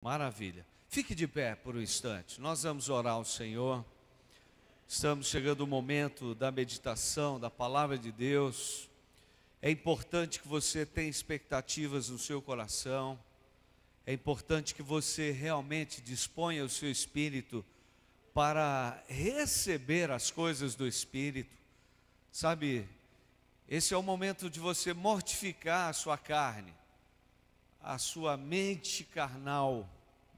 Maravilha. Fique de pé por um instante. Nós vamos orar ao Senhor. Estamos chegando ao momento da meditação, da palavra de Deus. É importante que você tenha expectativas no seu coração. É importante que você realmente disponha o seu espírito para receber as coisas do Espírito. Sabe, esse é o momento de você mortificar a sua carne, a sua mente carnal,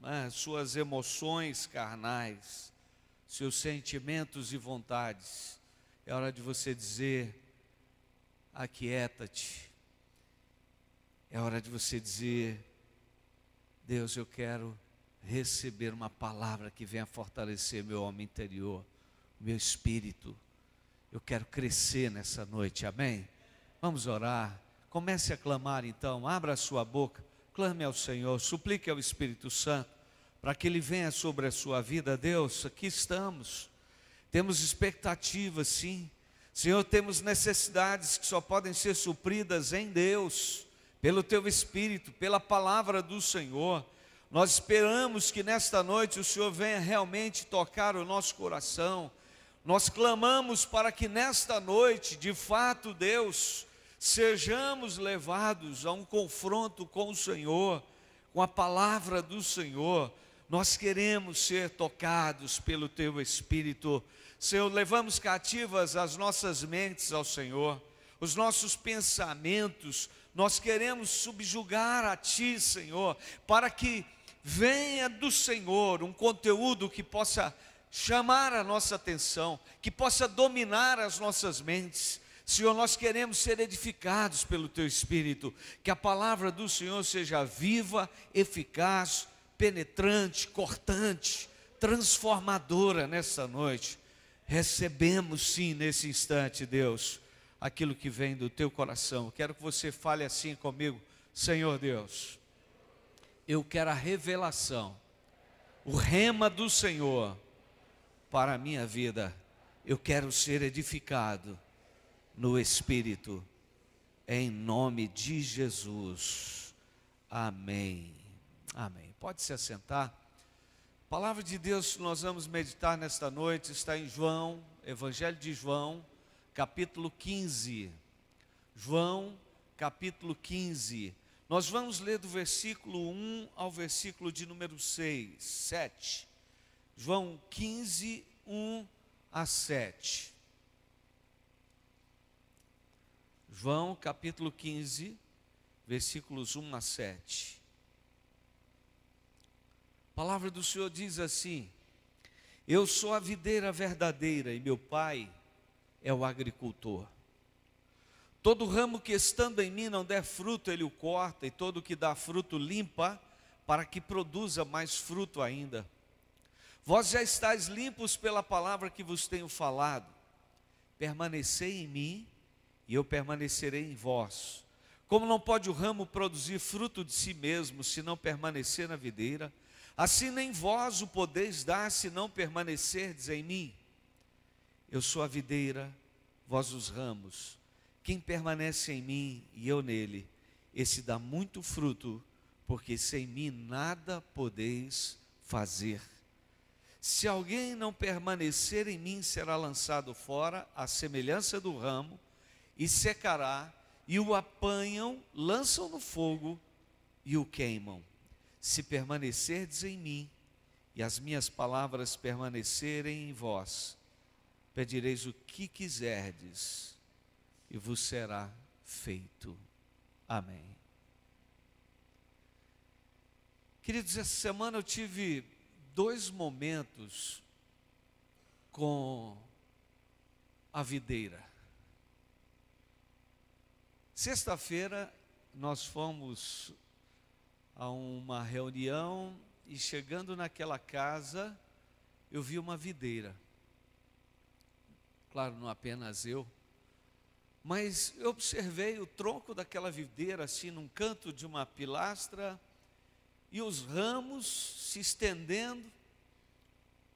né? Suas emoções carnais, seus sentimentos e vontades. É hora de você dizer: aquieta-te. É hora de você dizer: Deus, eu quero receber uma palavra que venha fortalecer meu homem interior, meu espírito. Eu quero crescer nessa noite, amém? Vamos orar. Comece a clamar então, abra a sua boca, clame ao Senhor, suplique ao Espírito Santo, para que Ele venha sobre a sua vida. Deus, aqui estamos, temos expectativas sim, Senhor, temos necessidades que só podem ser supridas em Deus, pelo Teu Espírito, pela palavra do Senhor. Nós esperamos que nesta noite o Senhor venha realmente tocar o nosso coração. Nós clamamos para que nesta noite, de fato, Deus, sejamos levados a um confronto com o Senhor, com a palavra do Senhor. Nós queremos ser tocados pelo Teu Espírito. Senhor, levamos cativas as nossas mentes ao Senhor, os nossos pensamentos. Nós queremos subjugar a Ti, Senhor, para que venha do Senhor um conteúdo que possa chamar a nossa atenção, que possa dominar as nossas mentes. Senhor, nós queremos ser edificados pelo Teu Espírito, que a palavra do Senhor seja viva, eficaz, penetrante, cortante, transformadora nessa noite. Recebemos sim nesse instante, Deus, aquilo que vem do Teu coração. Quero que você fale assim comigo: Senhor Deus, eu quero a revelação, o rema do Senhor para a minha vida. Eu quero ser edificado no Espírito, em nome de Jesus, amém, amém. Pode se assentar. A palavra de Deus que nós vamos meditar nesta noite está em João, Evangelho de João, capítulo 15, João, capítulo 15, nós vamos ler do versículo 1 ao versículo de número 7, João 15, 1 a 7, João capítulo 15, versículos 1 a 7. A palavra do Senhor diz assim: eu sou a videira verdadeira e meu Pai é o agricultor. Todo ramo que estando em mim não der fruto, Ele o corta, e todo que dá fruto limpa, para que produza mais fruto ainda. Vós já estáis limpos pela palavra que vos tenho falado. Permanecei em mim, e eu permanecerei em vós. Como não pode o ramo produzir fruto de si mesmo, se não permanecer na videira, assim nem vós o podeis dar, se não permanecerdes em mim. Eu sou a videira, vós os ramos. Quem permanece em mim e eu nele, esse dá muito fruto, porque sem mim nada podeis fazer. Se alguém não permanecer em mim, será lançado fora, à semelhança do ramo, e secará, e o apanham, lançam no fogo e o queimam. Se permanecerdes em mim, e as minhas palavras permanecerem em vós, pedireis o que quiserdes, e vos será feito. Amém. Queridos, essa semana eu tive 2 momentos com a videira. Sexta-feira nós fomos a uma reunião e, chegando naquela casa, eu vi uma videira. Claro, não apenas eu, mas eu observei o tronco daquela videira assim num canto de uma pilastra, e os ramos se estendendo,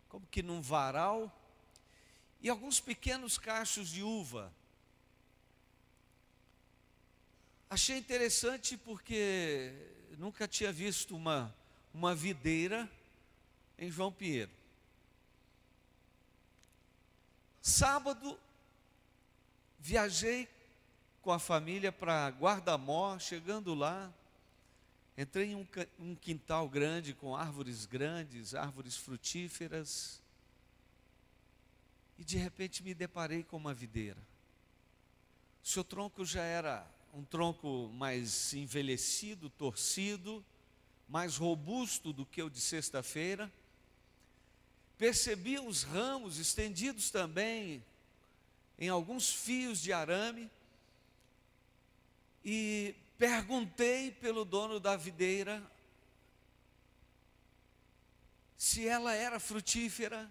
como que num varal, e alguns pequenos cachos de uva. Achei interessante porque nunca tinha visto uma uma videira em João Pinheiro. Sábado, viajei com a família para Guarda-Mó. Chegando lá, entrei em um quintal grande com árvores grandes, árvores frutíferas, e de repente me deparei com uma videira. O seu tronco já era um tronco mais envelhecido, torcido, mais robusto do que o de sexta-feira. Percebi os ramos estendidos também em alguns fios de arame, e perguntei pelo dono da videira se ela era frutífera,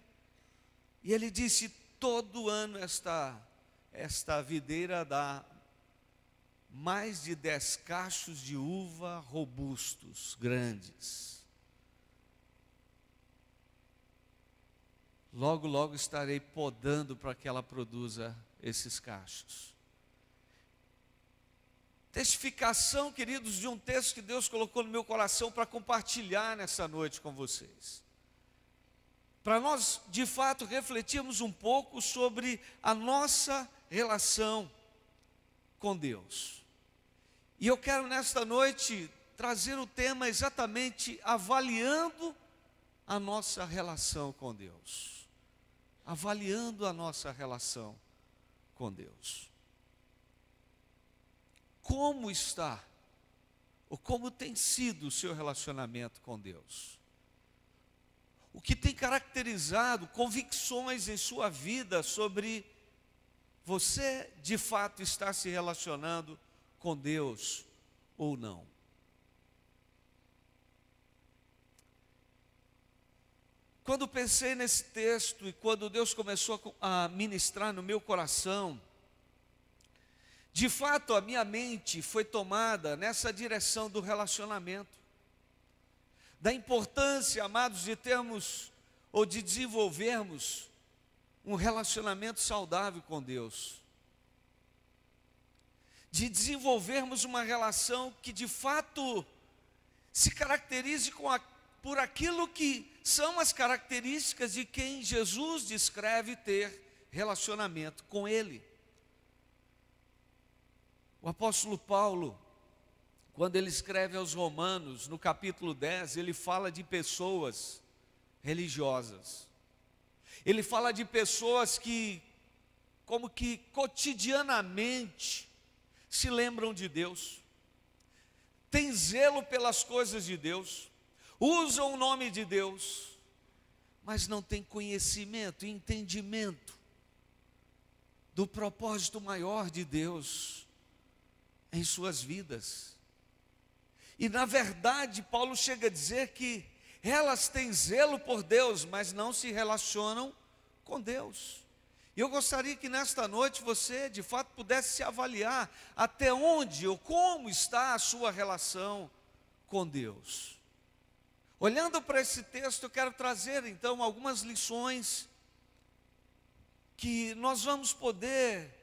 e ele disse: todo ano esta videira dá mais de 10 cachos de uva robustos, grandes. Logo, logo estarei podando para que ela produza esses cachos. Testificação, queridos, de um texto que Deus colocou no meu coração para compartilhar nessa noite com vocês. Para nós, de fato, refletirmos um pouco sobre a nossa relação com Deus. E eu quero nesta noite trazer o tema exatamente avaliando a nossa relação com Deus. Avaliando a nossa relação com Deus. Como está, ou como tem sido o seu relacionamento com Deus? O que tem caracterizado convicções em sua vida sobre você de fato estar se relacionando com Deus ou não? Quando pensei nesse texto e quando Deus começou a ministrar no meu coração, de fato a minha mente foi tomada nessa direção do relacionamento, da importância, amados, de termos ou de desenvolvermos um relacionamento saudável com Deus, de desenvolvermos uma relação que de fato se caracterize por aquilo que são as características de quem Jesus descreve ter relacionamento com Ele. O apóstolo Paulo, quando ele escreve aos Romanos, no capítulo 10, ele fala de pessoas religiosas. Ele fala de pessoas que, como que cotidianamente, se lembram de Deus, têm zelo pelas coisas de Deus, usam o nome de Deus, mas não têm conhecimento e entendimento do propósito maior de Deus em suas vidas. E na verdade, Paulo chega a dizer que elas têm zelo por Deus, mas não se relacionam com Deus. E eu gostaria que nesta noite você de fato pudesse se avaliar até onde ou como está a sua relação com Deus. Olhando para esse texto, eu quero trazer então algumas lições que nós vamos poder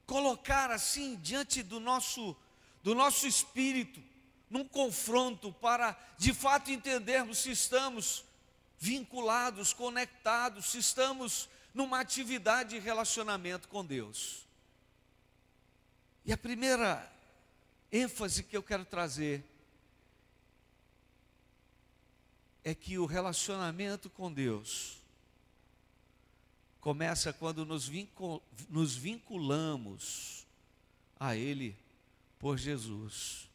colocar assim diante do nosso espírito, num confronto para de fato entendermos se estamos vinculados, conectados, se estamos numa atividade de relacionamento com Deus. E a primeira ênfase que eu quero trazer é que o relacionamento com Deus começa quando nos vinculamos a Ele por Jesus.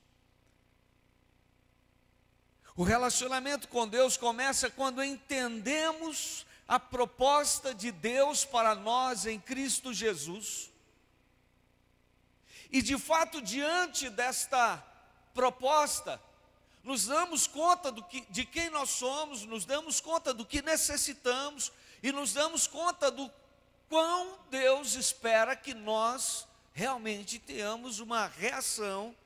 O relacionamento com Deus começa quando entendemos a proposta de Deus para nós em Cristo Jesus. E de fato, diante desta proposta, nos damos conta de quem nós somos, nos damos conta do que necessitamos e nos damos conta do quão Deus espera que nós realmente tenhamos uma reação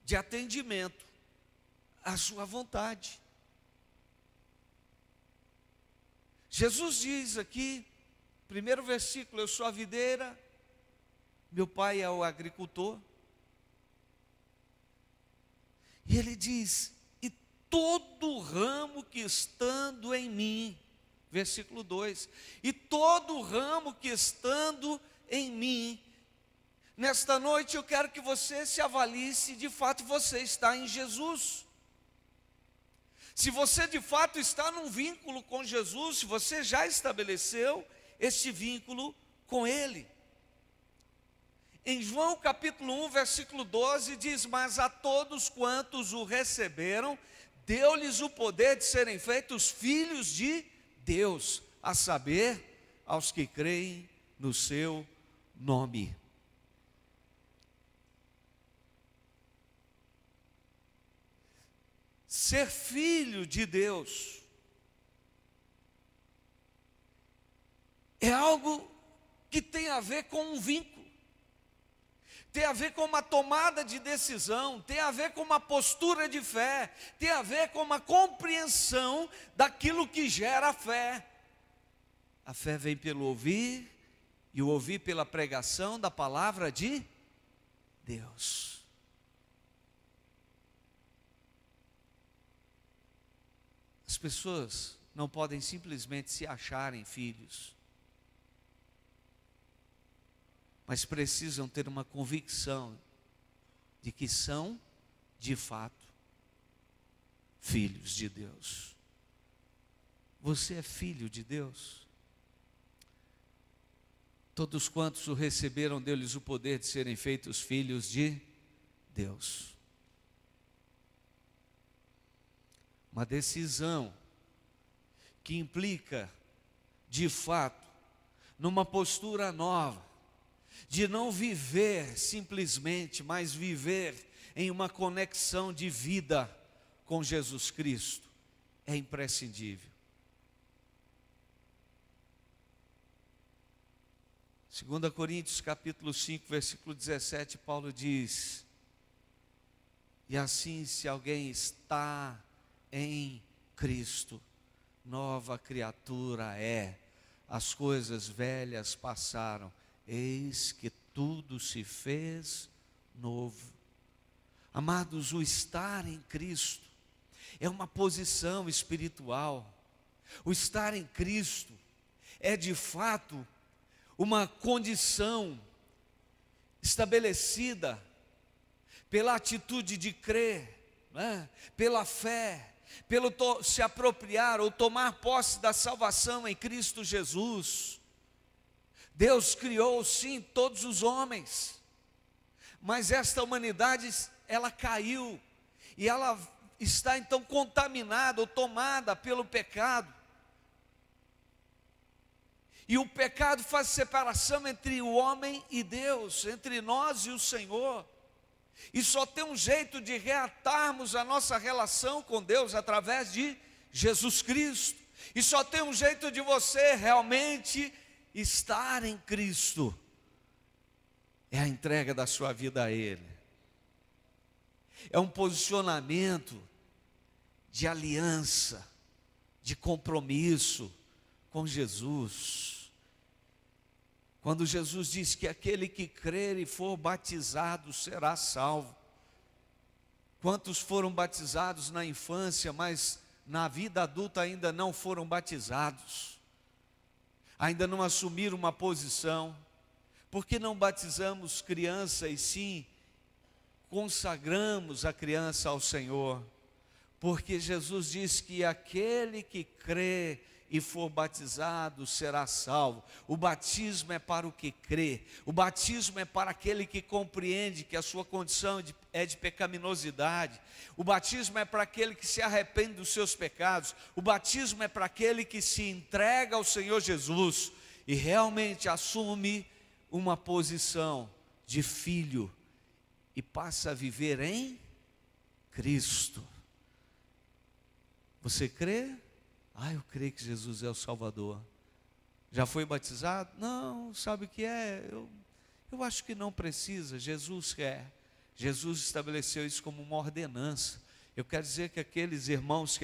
de atendimento à sua vontade. Jesus diz aqui, primeiro versículo: eu sou a videira, meu pai é o agricultor. E ele diz: e todo ramo que estando em mim, versículo 2, e todo ramo que estando em mim. Nesta noite eu quero que você se avalie se de fato você está em Jesus. Se você de fato está num vínculo com Jesus, se você já estabeleceu este vínculo com Ele. Em João capítulo 1, versículo 12, diz: mas a todos quantos o receberam, deu-lhes o poder de serem feitos filhos de Deus, a saber, aos que creem no seu nome. Ser filho de Deus é algo que tem a ver com um vínculo, tem a ver com uma tomada de decisão, tem a ver com uma postura de fé, tem a ver com uma compreensão daquilo que gera a fé. A fé vem pelo ouvir, e o ouvir pela pregação da palavra de Deus. As pessoas não podem simplesmente se acharem filhos, mas precisam ter uma convicção de que são, de fato, filhos de Deus. Você é filho de Deus? Todos quantos o receberam, deu-lhes o poder de serem feitos filhos de Deus. Uma decisão que implica, de fato, numa postura nova, de não viver simplesmente, mas viver em uma conexão de vida com Jesus Cristo, é imprescindível. 2 Coríntios capítulo 5, versículo 17, Paulo diz: e assim, se alguém está em Cristo, nova criatura é, as coisas velhas passaram, eis que tudo se fez novo. Amados, o estar em Cristo é uma posição espiritual. O estar em Cristo é de fato uma condição estabelecida pela atitude de crer, né? Pela fé, pelo se apropriar ou tomar posse da salvação em Cristo Jesus. Deus criou sim todos os homens, mas esta humanidade, ela caiu, e ela está então contaminada ou tomada pelo pecado. E o pecado faz separação entre o homem e Deus, entre nós e o Senhor. E só tem um jeito de reatarmos a nossa relação com Deus através de Jesus Cristo. E só tem um jeito de você realmente estar em Cristo, é a entrega da sua vida a Ele. É um posicionamento de aliança, de compromisso com Jesus. Quando Jesus diz que aquele que crer e for batizado será salvo. Quantos foram batizados na infância, mas na vida adulta ainda não foram batizados? Ainda não assumiram uma posição? Por que não batizamos criança e sim consagramos a criança ao Senhor? Porque Jesus diz que aquele que crê e for batizado será salvo. O batismo é para o que crê, o batismo é para aquele que compreende que a sua condição é de pecaminosidade, o batismo é para aquele que se arrepende dos seus pecados, o batismo é para aquele que se entrega ao Senhor Jesus e realmente assume uma posição de filho e passa a viver em Cristo. Você crê? Eu creio que Jesus é o Salvador. Já foi batizado? Não, sabe o que é? Eu acho que não precisa. Jesus quer. Jesus estabeleceu isso como uma ordenança. Eu quero dizer que aqueles irmãos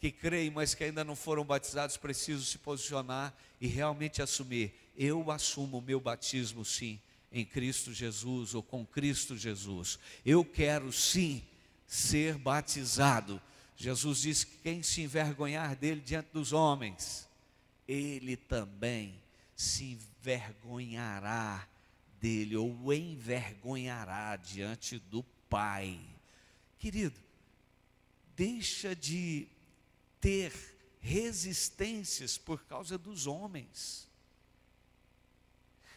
que creem, mas que ainda não foram batizados, precisam se posicionar e realmente assumir: eu assumo o meu batismo sim, em Cristo Jesus ou com Cristo Jesus. Eu quero sim ser batizado Jesus disse que quem se envergonhar dele diante dos homens, ele também se envergonhará dele, ou envergonhará diante do Pai. Querido, deixa de ter resistências por causa dos homens.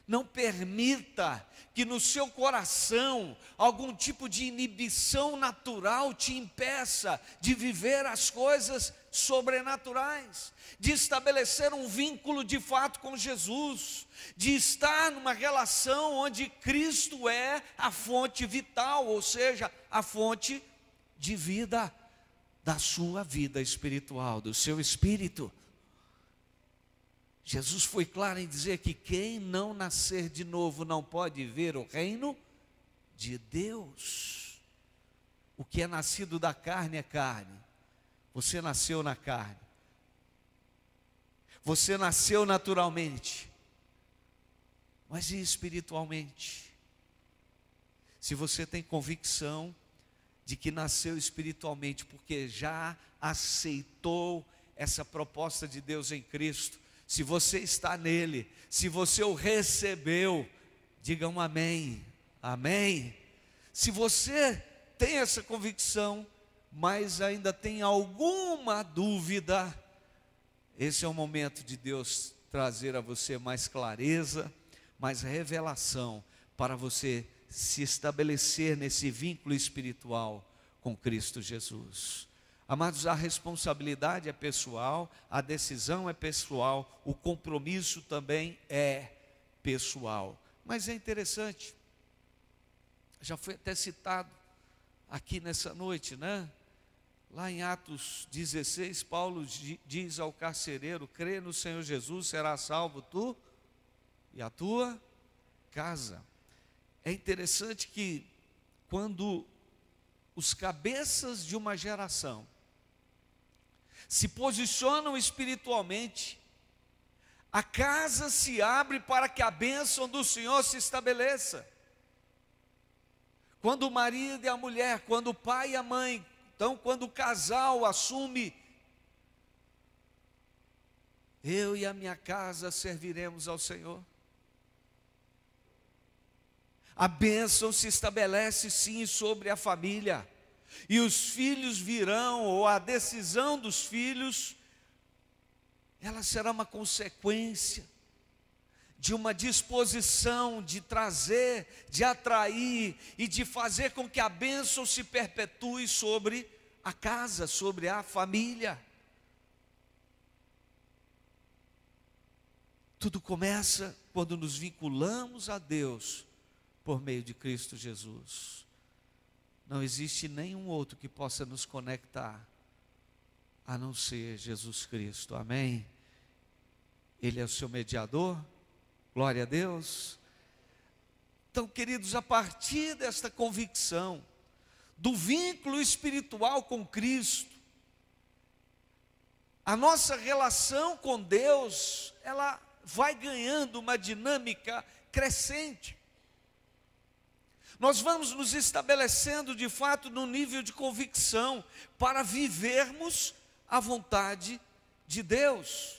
Não permita que no seu coração algum tipo de inibição natural te impeça de viver as coisas sobrenaturais, de estabelecer um vínculo de fato com Jesus, de estar numa relação onde Cristo é a fonte vital, ou seja, a fonte de vida da sua vida espiritual, do seu espírito. Jesus foi claro em dizer que quem não nascer de novo não pode ver o reino de Deus. O que é nascido da carne é carne. Você nasceu na carne. Você nasceu naturalmente. Mas e espiritualmente? Se você tem convicção de que nasceu espiritualmente, porque já aceitou essa proposta de Deus em Cristo, se você está nele, se você o recebeu, diga um amém, amém. Se você tem essa convicção, mas ainda tem alguma dúvida, esse é o momento de Deus trazer a você mais clareza, mais revelação, para você se estabelecer nesse vínculo espiritual com Cristo Jesus. Amados, a responsabilidade é pessoal, a decisão é pessoal, o compromisso também é pessoal. Mas é interessante, já foi até citado aqui nessa noite, né? Lá em Atos 16, Paulo diz ao carcereiro: crê no Senhor Jesus, será salvo tu e a tua casa. É interessante que quando os cabeças de uma geração se posicionam espiritualmente, a casa se abre para que a bênção do Senhor se estabeleça. Quando o marido e a mulher, quando o pai e a mãe, então quando o casal assume: eu e a minha casa serviremos ao Senhor, a bênção se estabelece sim sobre a família. E os filhos virão, ou a decisão dos filhos, ela será uma consequência de uma disposição de trazer, de atrair e de fazer com que a bênção se perpetue sobre a casa, sobre a família. Tudo começa quando nos vinculamos a Deus por meio de Cristo Jesus. Não existe nenhum outro que possa nos conectar a não ser Jesus Cristo, amém? Ele é o seu mediador, glória a Deus. Então, queridos, a partir desta convicção do vínculo espiritual com Cristo, a nossa relação com Deus, ela vai ganhando uma dinâmica crescente. Nós vamos nos estabelecendo de fato no nível de convicção para vivermos a vontade de Deus.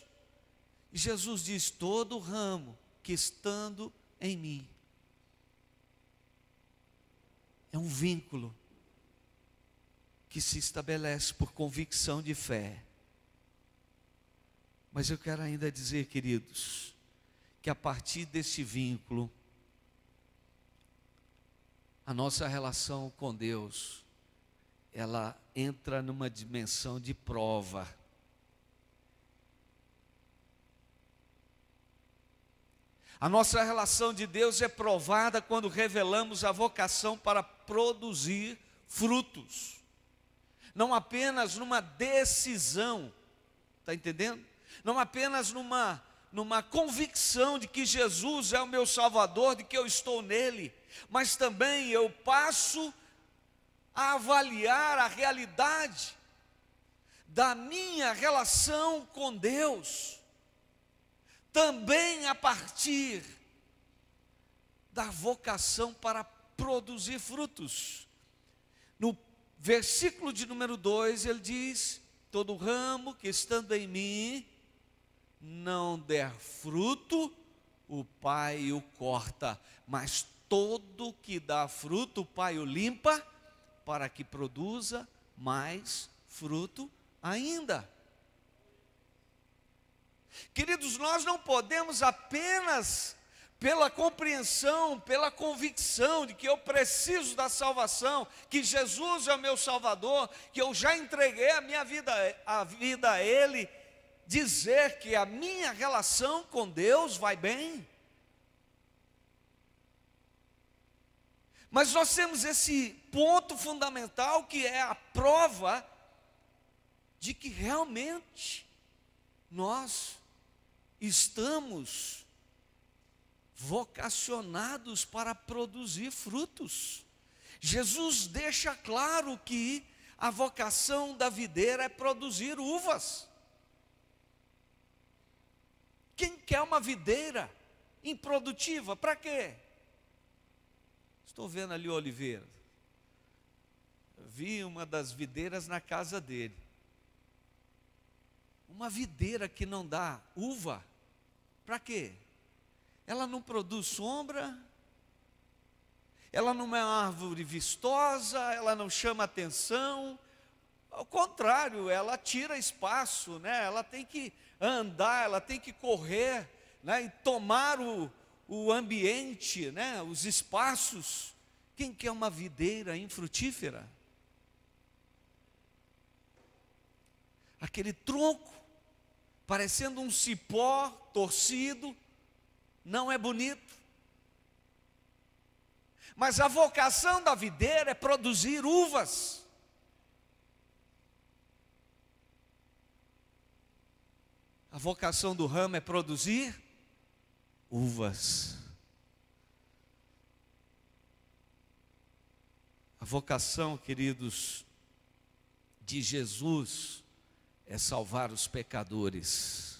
E Jesus diz: todo ramo que estando em mim, é um vínculo que se estabelece por convicção de fé. Mas eu quero ainda dizer, queridos, que a partir desse vínculo, a nossa relação com Deus, ela entra numa dimensão de prova. A nossa relação de Deus é provada quando revelamos a vocação para produzir frutos. Não apenas numa decisão, está entendendo? Não apenas numa convicção de que Jesus é o meu Salvador, de que eu estou nele, mas também eu passo a avaliar a realidade da minha relação com Deus, também a partir da vocação para produzir frutos. No versículo de número 2, ele diz: todo ramo que estando em mim não der fruto, o Pai o corta, mas todo que dá fruto, o Pai o limpa, para que produza mais fruto ainda. Queridos, nós não podemos apenas pela compreensão, pela convicção de que eu preciso da salvação, que Jesus é o meu Salvador, que eu já entreguei a minha vida a Ele, dizer que a minha relação com Deus vai bem. Mas nós temos esse ponto fundamental que é a prova de que realmente nós estamos vocacionados para produzir frutos. Jesus deixa claro que a vocação da videira é produzir uvas. Quem quer uma videira improdutiva? Para quê? Estou vendo ali o Oliveira. Vi uma das videiras na casa dele. Uma videira que não dá uva, para quê? Ela não produz sombra, ela não é uma árvore vistosa, ela não chama atenção, ao contrário, ela tira espaço, né? Ela tem que andar, ela tem que correr, né? E tomar o ambiente, né? Os espaços. Quem quer uma videira infrutífera? Aquele tronco, parecendo um cipó torcido, não é bonito. Mas a vocação da videira é produzir uvas. A vocação do ramo é produzir uvas. A vocação, queridos, de Jesus é salvar os pecadores.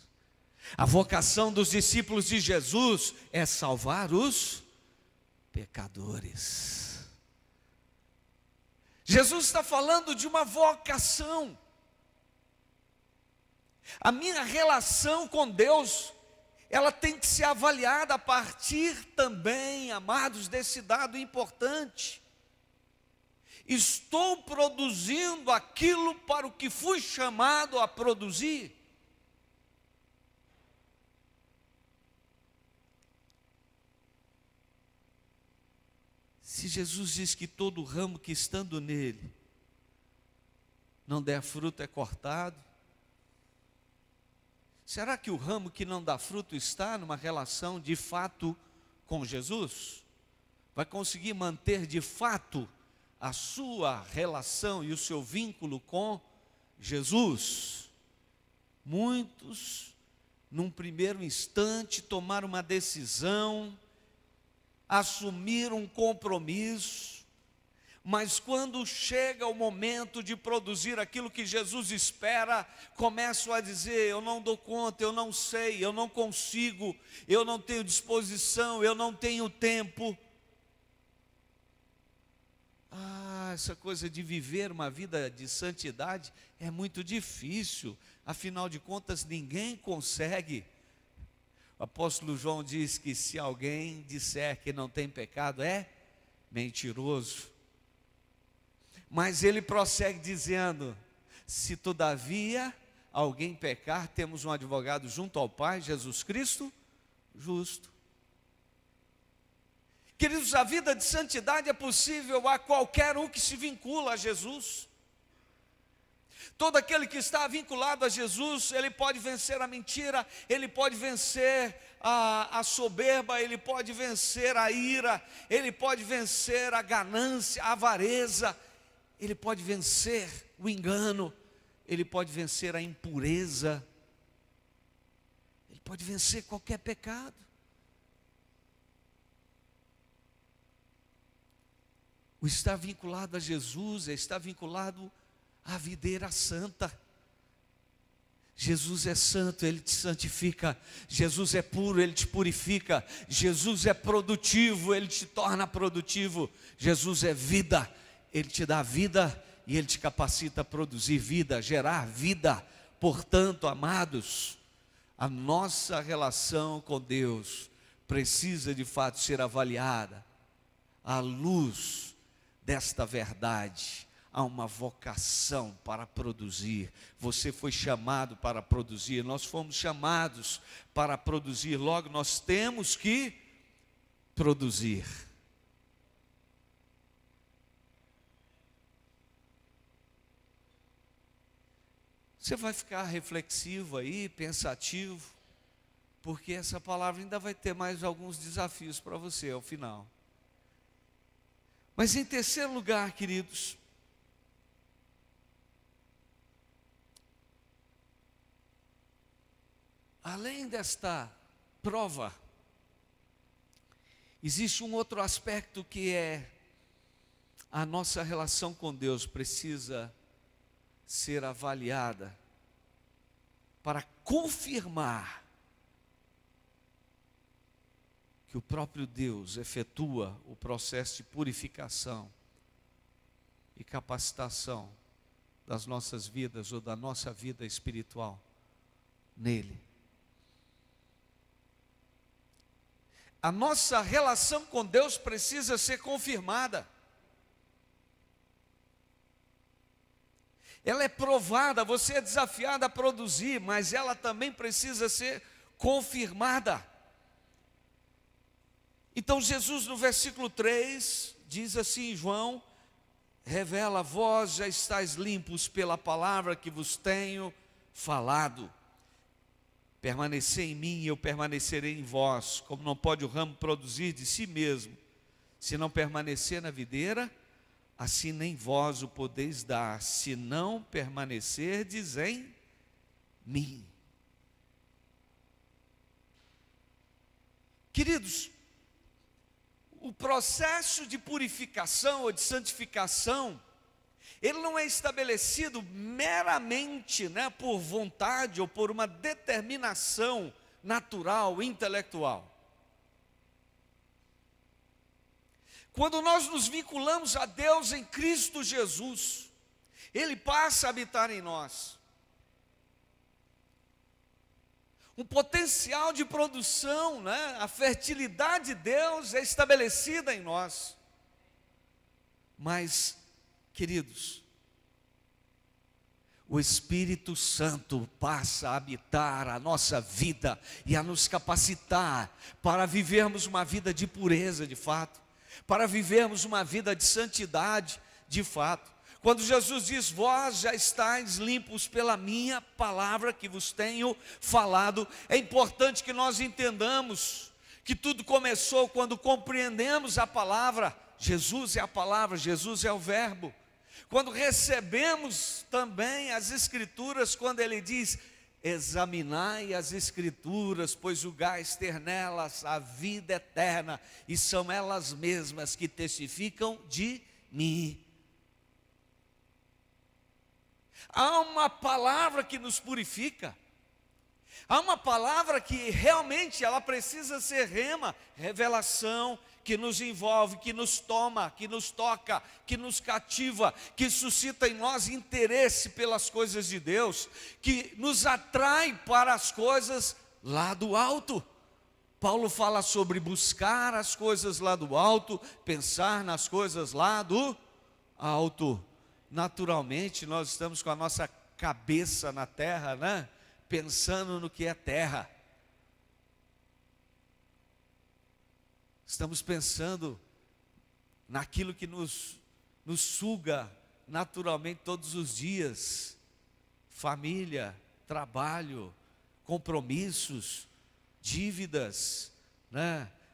A vocação dos discípulos de Jesus é salvar os pecadores. Jesus está falando de uma vocação. A minha relação com Deus, ela tem que ser avaliada a partir também, amados, desse dado importante. Estou produzindo aquilo para o que fui chamado a produzir? Se Jesus diz que todo ramo que estando nele não der fruto é cortado, será que o ramo que não dá fruto está numa relação de fato com Jesus? Vai conseguir manter de fato a sua relação e o seu vínculo com Jesus? Muitos, num primeiro instante, tomaram uma decisão, assumir um compromisso, mas quando chega o momento de produzir aquilo que Jesus espera, começam a dizer: eu não dou conta, eu não sei, eu não consigo, eu não tenho disposição, eu não tenho tempo. Essa coisa de viver uma vida de santidade é muito difícil, afinal de contas ninguém consegue. O apóstolo João diz que se alguém disser que não tem pecado, é mentiroso. Mas ele prossegue dizendo: se todavia alguém pecar, temos um advogado junto ao Pai, Jesus Cristo, justo. Queridos, a vida de santidade é possível a qualquer um que se vincula a Jesus. Todo aquele que está vinculado a Jesus, ele pode vencer a mentira, ele pode vencer a soberba, ele pode vencer a ira, ele pode vencer a ganância, a avareza, ele pode vencer o engano, ele pode vencer a impureza, ele pode vencer qualquer pecado. O estar vinculado a Jesus é estar vinculado à videira santa. Jesus é santo, Ele te santifica. Jesus é puro, Ele te purifica. Jesus é produtivo, Ele te torna produtivo. Jesus é vida, Ele te dá vida e Ele te capacita a produzir vida, a gerar vida. Portanto, amados, a nossa relação com Deus precisa de fato ser avaliada à luz desta verdade. Há uma vocação para produzir. Você foi chamado para produzir, nós fomos chamados para produzir, logo nós temos que produzir. Você vai ficar reflexivo aí, pensativo, porque essa palavra ainda vai ter mais alguns desafios para você ao final. Mas em terceiro lugar, queridos, além desta prova, existe um outro aspecto que é a nossa relação com Deus precisa ser avaliada para confirmar que o próprio Deus efetua o processo de purificação e capacitação das nossas vidas ou da nossa vida espiritual nele. A nossa relação com Deus precisa ser confirmada. Ela é provada, você é desafiado a produzir, mas ela também precisa ser confirmada. Então Jesus no versículo 3 diz assim, João, revela, vós já estáis limpos pela palavra que vos tenho falado. Permanecer em mim e eu permanecerei em vós, como não pode o ramo produzir de si mesmo, se não permanecer na videira, assim nem vós o podeis dar, se não permanecerdes em mim. Queridos, o processo de purificação ou de santificação, ele não é estabelecido meramente, por vontade ou por uma determinação natural, intelectual. Quando nós nos vinculamos a Deus em Cristo Jesus, Ele passa a habitar em nós. Um potencial de produção, a fertilidade de Deus é estabelecida em nós. Mas, queridos, o Espírito Santo passa a habitar a nossa vida e a nos capacitar para vivermos uma vida de pureza de fato, para vivermos uma vida de santidade de fato. Quando Jesus diz, vós já estáis limpos pela minha palavra que vos tenho falado, é importante que nós entendamos que tudo começou quando compreendemos a palavra. Jesus é a palavra, Jesus é o verbo. Quando recebemos também as Escrituras, quando Ele diz, examinai as Escrituras, pois julgais ter nelas a vida eterna, e são elas mesmas que testificam de mim. Há uma palavra que nos purifica, há uma palavra que realmente ela precisa ser rema, revelação, que nos envolve, que nos toma, que nos toca, que nos cativa, que suscita em nós interesse pelas coisas de Deus, que nos atrai para as coisas lá do alto. Paulo fala sobre buscar as coisas lá do alto, pensar nas coisas lá do alto. Naturalmente, nós estamos com a nossa cabeça na terra, pensando no que é terra. Estamos pensando naquilo que nos suga naturalmente todos os dias. Família, trabalho, compromissos, dívidas,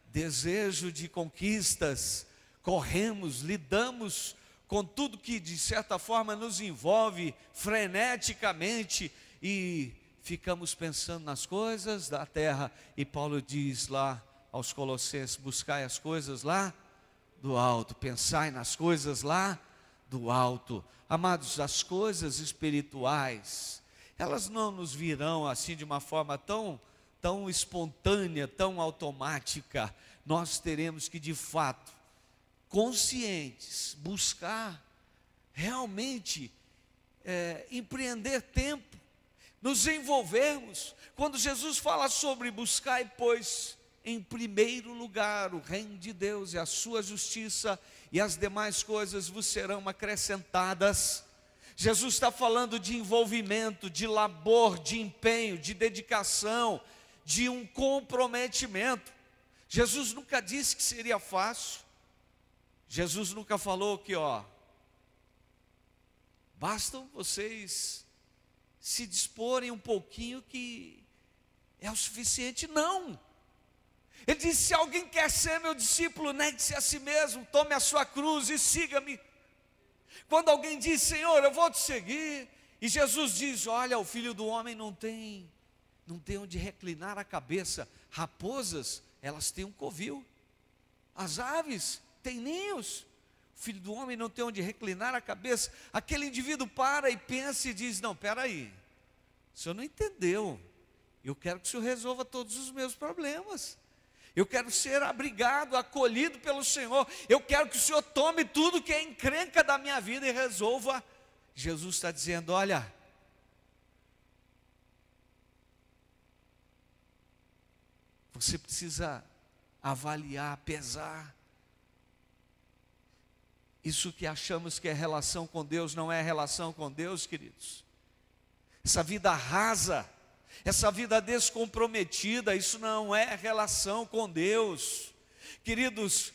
desejo de conquistas. Corremos, lidamos com tudo que de certa forma nos envolve freneticamente e ficamos pensando nas coisas da terra. E Paulo diz lá aos Colossenses, buscai as coisas lá do alto, pensai nas coisas lá do alto. Amados, as coisas espirituais, elas não nos virão assim de uma forma tão espontânea, tão automática. Nós teremos que de fato, conscientes, buscar realmente empreender tempo, nos envolvermos. Quando Jesus fala sobre buscar, pois, em primeiro lugar o reino de Deus e a sua justiça, e as demais coisas vos serão acrescentadas. Jesus está falando de envolvimento, de labor, de empenho, de dedicação, de um comprometimento. Jesus nunca disse que seria fácil. Jesus nunca falou que, bastam vocês se disporem um pouquinho que é o suficiente. Não. Ele disse: se alguém quer ser meu discípulo, negue-se a si mesmo, tome a sua cruz e siga-me. Quando alguém diz: Senhor, eu vou te seguir, e Jesus diz: olha, o Filho do Homem não tem onde reclinar a cabeça. Raposas, elas têm um covil, as aves têm ninhos, o Filho do Homem não tem onde reclinar a cabeça. Aquele indivíduo para e pensa e diz: não, espera aí, o senhor não entendeu, eu quero que o senhor resolva todos os meus problemas, eu quero ser abrigado, acolhido pelo Senhor, eu quero que o Senhor tome tudo que é encrenca da minha vida e resolva. Jesus está dizendo: olha, você precisa avaliar, pesar. Isso que achamos que é relação com Deus não é relação com Deus, queridos. Essa vida rasa, essa vida descomprometida, isso não é relação com Deus. Queridos,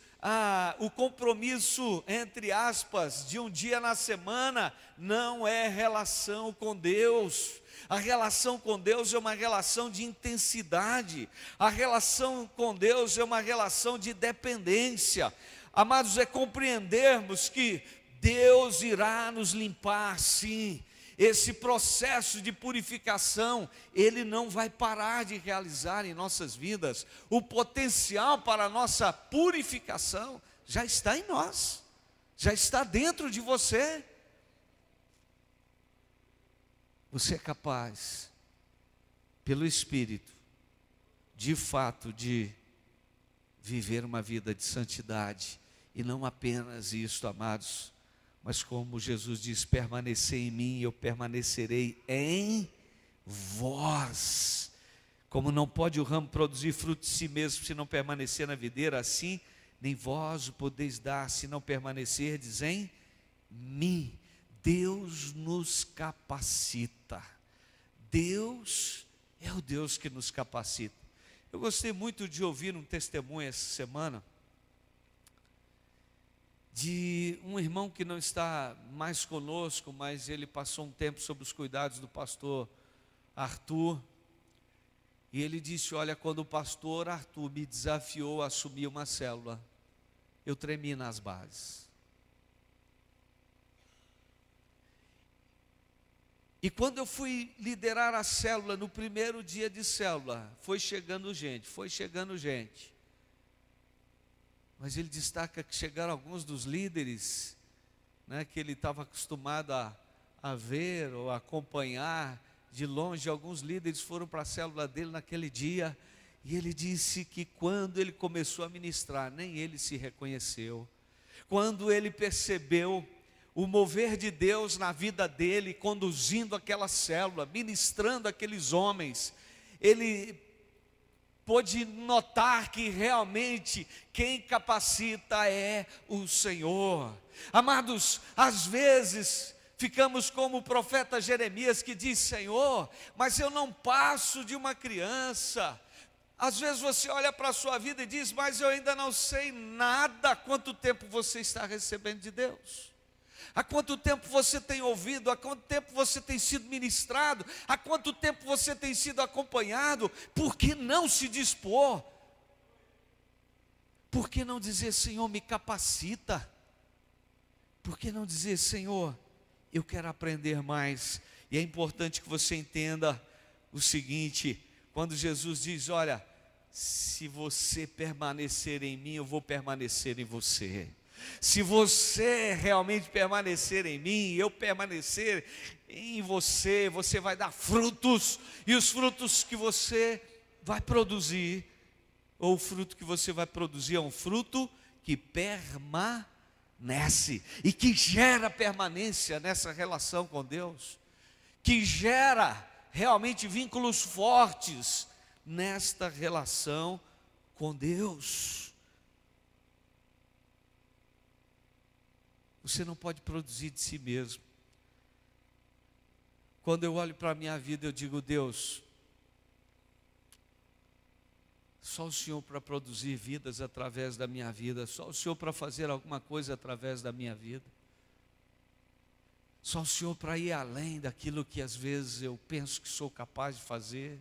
o compromisso, entre aspas, de um dia na semana, não é relação com Deus. A relação com Deus é uma relação de intensidade. A relação com Deus é uma relação de dependência. Amados, é compreendermos que Deus irá nos limpar, sim. Esse processo de purificação, ele não vai parar de realizar em nossas vidas. O potencial para a nossa purificação já está em nós, já está dentro de você. Você é capaz, pelo Espírito, de fato, de viver uma vida de santidade. E não apenas isso, amados, mas como Jesus diz: permanecer em mim e eu permanecerei em vós. Como não pode o ramo produzir fruto de si mesmo se não permanecer na videira, assim nem vós o podeis dar se não permanecerdes em mim. Deus nos capacita. Deus é o Deus que nos capacita. Eu gostei muito de ouvir um testemunho essa semana de um irmão que não está mais conosco, mas ele passou um tempo sob os cuidados do pastor Arthur, e ele disse: olha, quando o pastor Arthur me desafiou a assumir uma célula, eu tremi nas bases. E quando eu fui liderar a célula, no primeiro dia de célula, foi chegando gente. Mas ele destaca que chegaram alguns dos líderes, que ele estava acostumado a ver ou a acompanhar de longe. Alguns líderes foram para a célula dele naquele dia, e ele disse que quando ele começou a ministrar, nem ele se reconheceu. Quando ele percebeu o mover de Deus na vida dele, conduzindo aquela célula, ministrando aqueles homens, ele pôde notar que realmente quem capacita é o Senhor. Amados, às vezes ficamos como o profeta Jeremias, que diz: Senhor, mas eu não passo de uma criança. Às vezes você olha para a sua vida e diz: mas eu ainda não sei nada. Há quanto tempo você está recebendo de Deus? Há quanto tempo você tem ouvido? Há quanto tempo você tem sido ministrado? Há quanto tempo você tem sido acompanhado? Por que não se dispor? Por que não dizer: Senhor, me capacita? Por que não dizer: Senhor, eu quero aprender mais? E é importante que você entenda o seguinte: quando Jesus diz: olha, se você permanecer em mim, eu vou permanecer em você. Se você realmente permanecer em mim, eu permanecer em você, você vai dar frutos, e os frutos que você vai produzir, ou o fruto que você vai produzir é um fruto que permanece. permanece e que gera permanência nessa relação com Deus, que gera realmente vínculos fortes nesta relação com Deus. Você não pode produzir de si mesmo. Quando eu olho para a minha vida, eu digo: Deus, só o Senhor para produzir vidas através da minha vida, só o Senhor para fazer alguma coisa através da minha vida, só o Senhor para ir além daquilo que às vezes eu penso que sou capaz de fazer.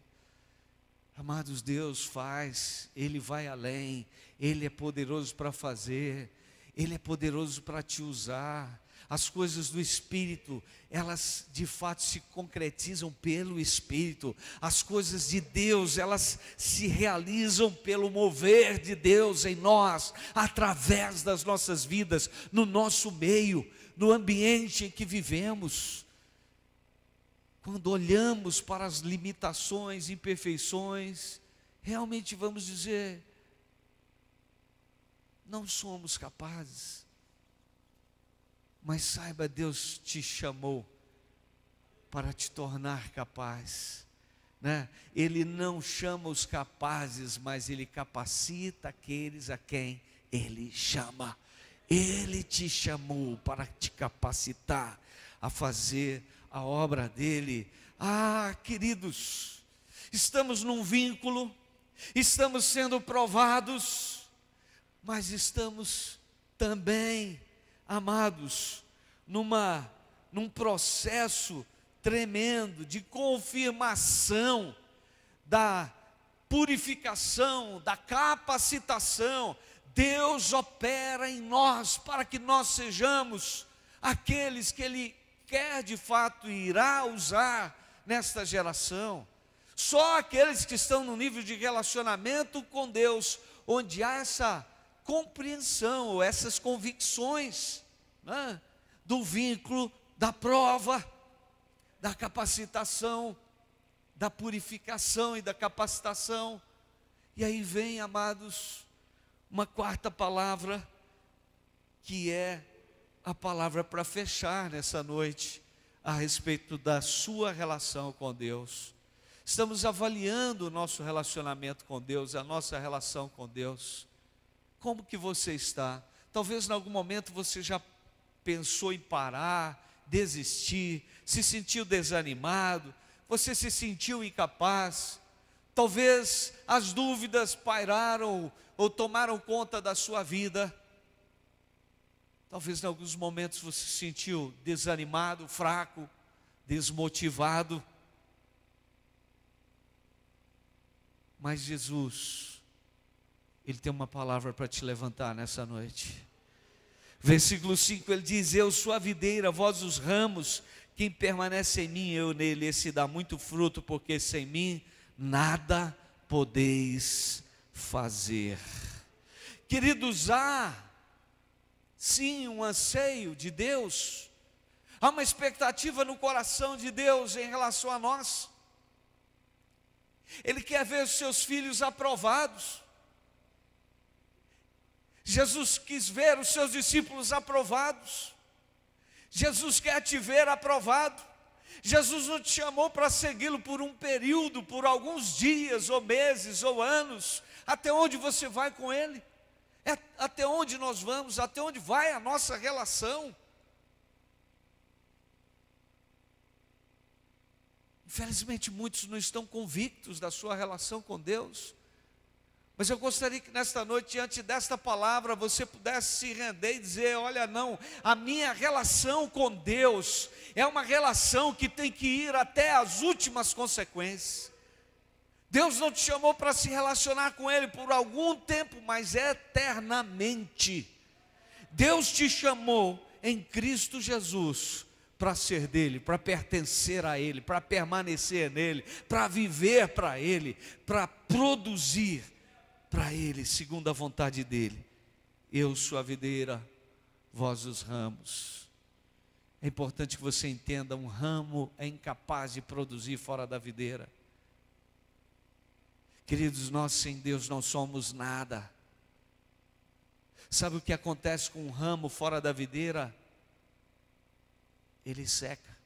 Amados, Deus faz, Ele vai além, Ele é poderoso para fazer, Ele é poderoso para te usar. As coisas do Espírito, elas de fato se concretizam pelo Espírito. As coisas de Deus, elas se realizam pelo mover de Deus em nós, através das nossas vidas, no nosso meio, no ambiente em que vivemos. Quando olhamos para as limitações, imperfeições, realmente vamos dizer: não somos capazes. Mas saiba, Deus te chamou para te tornar capaz, né? Ele não chama os capazes, mas Ele capacita aqueles a quem Ele chama. Ele te chamou para te capacitar a fazer a obra dEle. Ah, queridos, estamos num vínculo, estamos sendo provados, mas estamos também, amados, num processo tremendo de confirmação da purificação, da capacitação. Deus opera em nós para que nós sejamos aqueles que Ele quer de fato e irá usar nesta geração. Só aqueles que estão no nível de relacionamento com Deus, onde há essa compreensão, ou essas convicções, né, do vínculo, da prova, da capacitação, da purificação e da capacitação. E aí vem, amados, uma quarta palavra, que é a palavra para fechar nessa noite, a respeito da sua relação com Deus. Estamos avaliando o nosso relacionamento com Deus, a nossa relação com Deus. Como que você está? Talvez em algum momento você já pensou em parar, desistir, se sentiu desanimado, você se sentiu incapaz. Talvez as dúvidas pairaram ou tomaram conta da sua vida. Talvez em alguns momentos você se sentiu desanimado, fraco, desmotivado. Mas Jesus, Ele tem uma palavra para te levantar nessa noite. Versículo 5, Ele diz: eu sou a videira, vós os ramos, quem permanece em mim, eu nele, esse dá muito fruto, porque sem mim nada podeis fazer. Queridos, há sim um anseio de Deus, há uma expectativa no coração de Deus em relação a nós. Ele quer ver os seus filhos aprovados. Jesus quis ver os seus discípulos aprovados. Jesus quer te ver aprovado. Jesus não te chamou para segui-lo por um período, por alguns dias, ou meses, ou anos. Até onde você vai com Ele? É até onde nós vamos, até onde vai a nossa relação. Infelizmente muitos não estão convictos da sua relação com Deus. Mas eu gostaria que nesta noite, diante desta palavra, você pudesse se render e dizer: olha, não, a minha relação com Deus é uma relação que tem que ir até as últimas consequências. Deus não te chamou para se relacionar com Ele por algum tempo, mas eternamente. Deus te chamou em Cristo Jesus para ser dele, para pertencer a Ele, para permanecer nele, para viver para Ele, para produzir para Ele, segundo a vontade dEle. Eu sou a videira, vós os ramos. É importante que você entenda, um ramo é incapaz de produzir fora da videira. Queridos, nós sem Deus não somos nada. Sabe o que acontece com um ramo fora da videira? Ele seca.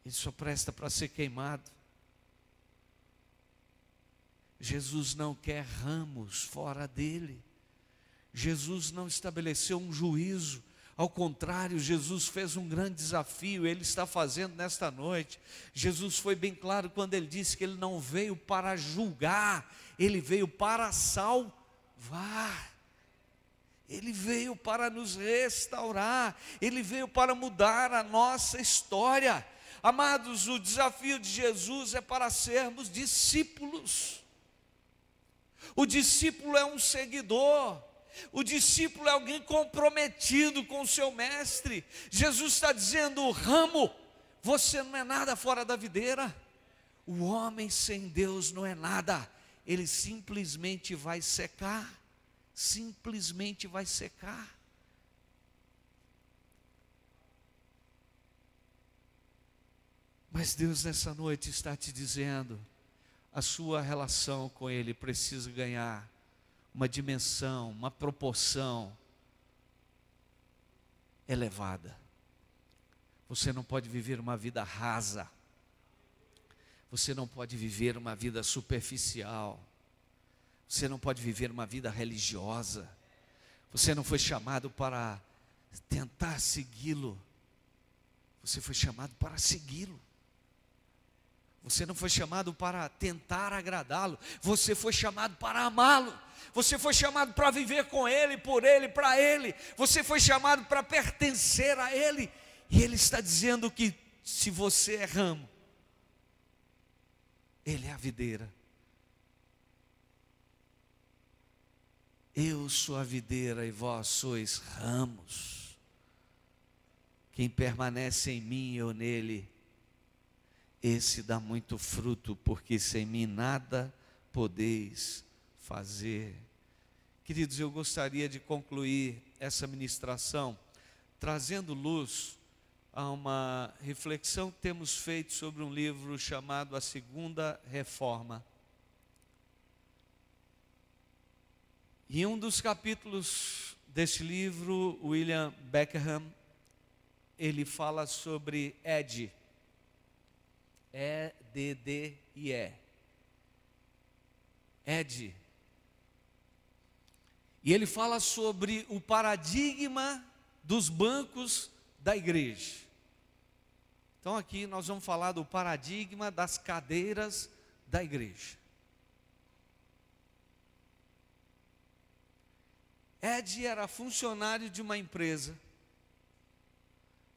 Ele só presta para ser queimado. Jesus não quer ramos fora dele. Jesus não estabeleceu um juízo. Ao contrário, Jesus fez um grande desafio. Ele está fazendo nesta noite. Jesus foi bem claro quando ele disse que ele não veio para julgar, ele veio para salvar. Ele veio para nos restaurar, ele veio para mudar a nossa história. Amados, o desafio de Jesus é para sermos discípulos. O discípulo é um seguidor, o discípulo é alguém comprometido com o seu mestre. Jesus está dizendo: ramo, você não é nada fora da videira. O homem sem Deus não é nada, ele simplesmente vai secar. Simplesmente vai secar. Mas Deus nessa noite está te dizendo: a sua relação com Ele precisa ganhar uma dimensão, uma proporção elevada. Você não pode viver uma vida rasa. Você não pode viver uma vida superficial. Você não pode viver uma vida religiosa. Você não foi chamado para tentar segui-lo. Você foi chamado para segui-lo. Você não foi chamado para tentar agradá-lo. Você foi chamado para amá-lo. Você foi chamado para viver com Ele, por Ele, para Ele. Você foi chamado para pertencer a Ele. E Ele está dizendo que se você é ramo, Ele é a videira. Eu sou a videira e vós sois ramos. Quem permanece em mim e eu nele, esse dá muito fruto, porque sem mim nada podeis fazer. Queridos, eu gostaria de concluir essa ministração trazendo luz a uma reflexão que temos feito sobre um livro chamado A Segunda Reforma. Em um dos capítulos deste livro, William Beckham, ele fala sobre EDDIE. E-D-D-I-E. EDDIE. E ele fala sobre o paradigma dos bancos da igreja. Então aqui nós vamos falar do paradigma das cadeiras da igreja. EDDIE era funcionário de uma empresa,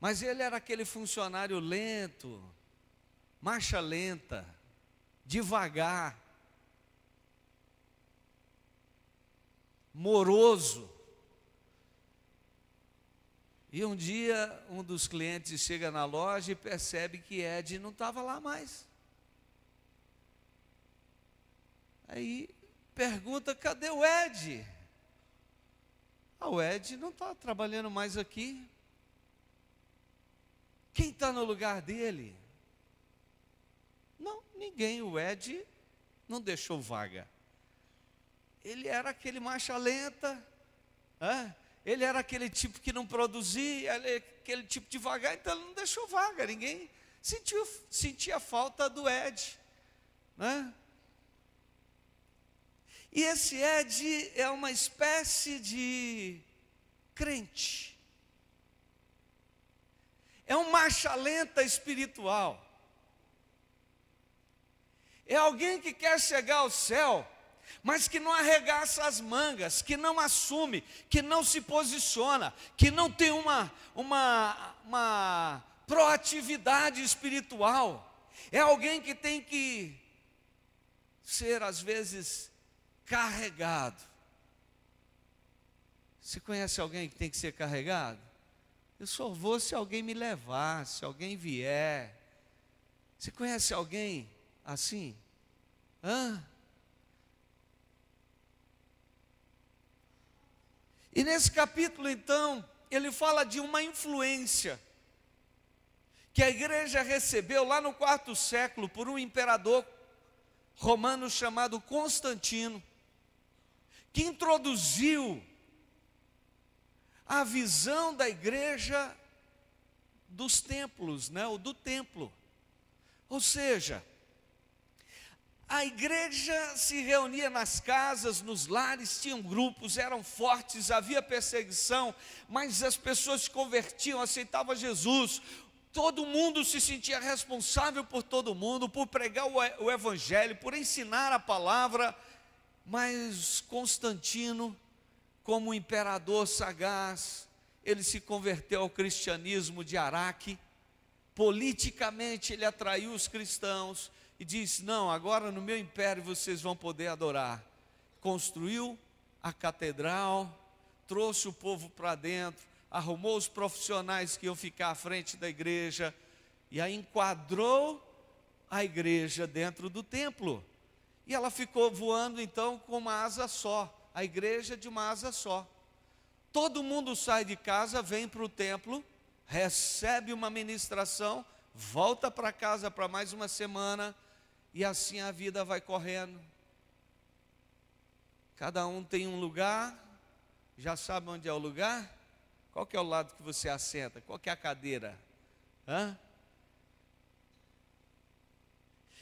mas ele era aquele funcionário lento, marcha lenta, devagar, moroso. E um dia um dos clientes chega na loja e percebe que EDDIE não estava lá mais. Aí pergunta: cadê o EDDIE? O EDDIE não está trabalhando mais aqui. Quem está no lugar dele? Não, ninguém. O EDDIE não deixou vaga. Ele era aquele marcha lenta, ele era aquele tipo que não produzia, aquele tipo devagar, então ele não deixou vaga. Ninguém sentia falta do EDDIE, né? E esse EDDIE é uma espécie de crente. É um marcha lenta espiritual. É alguém que quer chegar ao céu, mas que não arregaça as mangas, que não assume, que não se posiciona, que não tem uma proatividade espiritual. É alguém que tem que ser, às vezes, carregado. Você conhece alguém que tem que ser carregado? Eu só vou se alguém me levar, se alguém vier. Você conhece alguém assim? E nesse capítulo, então, ele fala de uma influência que a igreja recebeu lá no 4º século por um imperador romano chamado Constantino. que introduziu a visão da igreja dos templos, né? Ou do templo. Ou seja, a igreja se reunia nas casas, nos lares, tinham grupos, eram fortes, havia perseguição, mas as pessoas se convertiam, aceitavam Jesus. Todo mundo se sentia responsável por todo mundo, por pregar o evangelho, por ensinar a palavra. Mas Constantino, como imperador sagaz, ele se converteu ao cristianismo de Araque. Politicamente ele atraiu os cristãos e disse: não, agora no meu império vocês vão poder adorar. Construiu a catedral, trouxe o povo para dentro, arrumou os profissionais que iam ficar à frente da igreja, e aí enquadrou a igreja dentro do templo. E ela ficou voando então com uma asa só, a igreja de uma asa só. Todo mundo sai de casa, vem para o templo, recebe uma ministração, volta para casa para mais uma semana, e assim a vida vai correndo. Cada um tem um lugar, já sabe onde é o lugar? Qual que é o lado que você assenta? Qual que é a cadeira? Hã?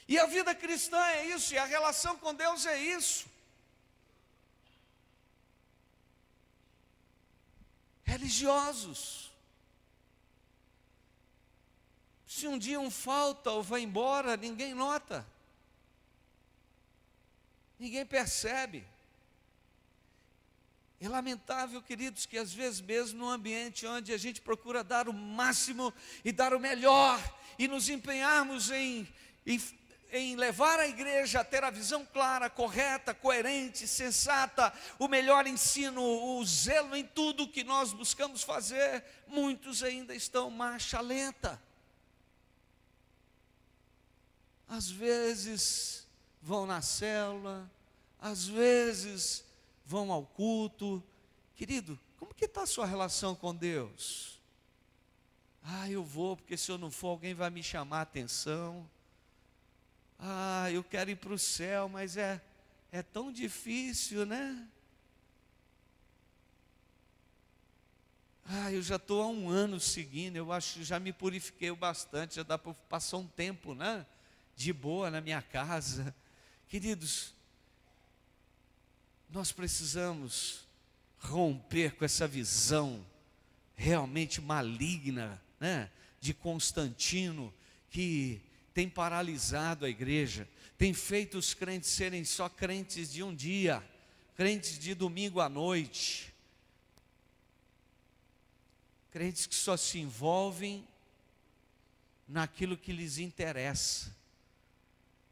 E a vida cristã é isso, e a relação com Deus é isso. Religiosos. Se um dia um falta ou vai embora, ninguém nota. Ninguém percebe. É lamentável, queridos, que às vezes mesmo num ambiente onde a gente procura dar o máximo e dar o melhor, e nos empenharmos em levar a igreja a ter a visão clara, correta, coerente, sensata, o melhor ensino, o zelo em tudo que nós buscamos fazer, muitos ainda estão marcha lenta. Às vezes vão na célula, às vezes vão ao culto. Querido, como que está a sua relação com Deus? Eu vou, porque se eu não for, alguém vai me chamar a atenção. Eu quero ir para o céu, mas é tão difícil, né? Eu já estou há 1 ano seguindo, eu acho que já me purifiquei bastante, já dá para passar um tempo, né? De boa na minha casa. Queridos, nós precisamos romper com essa visão realmente maligna, né? De Constantino, que tem paralisado a igreja, tem feito os crentes serem só crentes de um dia, crentes de domingo à noite, crentes que só se envolvem naquilo que lhes interessa.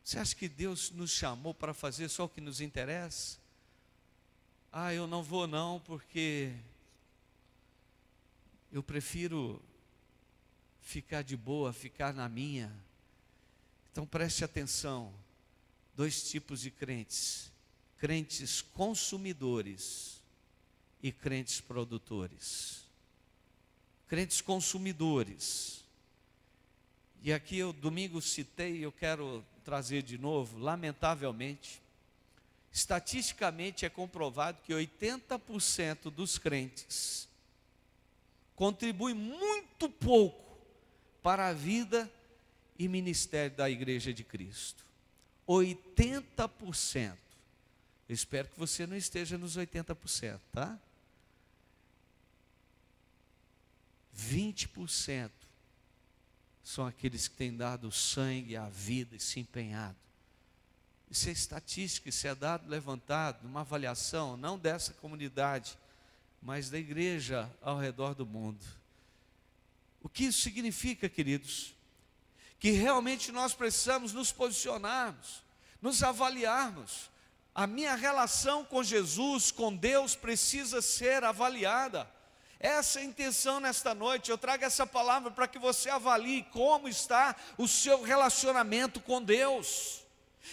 Você acha que Deus nos chamou para fazer só o que nos interessa? Eu não vou não, porque eu prefiro ficar de boa, ficar na minha. Então preste atenção, 2 tipos de crentes: crentes consumidores e crentes produtores. Crentes consumidores, e aqui eu domingo citei, eu quero trazer de novo, lamentavelmente, estatisticamente é comprovado que 80% dos crentes contribuem muito pouco para a vida e ministério da Igreja de Cristo. 80%. Eu espero que você não esteja nos 80%, tá? 20% são aqueles que têm dado o sangue, a vida e se empenhado. Isso é estatística, isso é dado levantado numa avaliação, não dessa comunidade, mas da igreja ao redor do mundo. O que isso significa, queridos? Que realmente nós precisamos nos posicionarmos, nos avaliarmos. A minha relação com Jesus, com Deus, precisa ser avaliada. Essa é a intenção nesta noite. Eu trago essa palavra para que você avalie como está o seu relacionamento com Deus.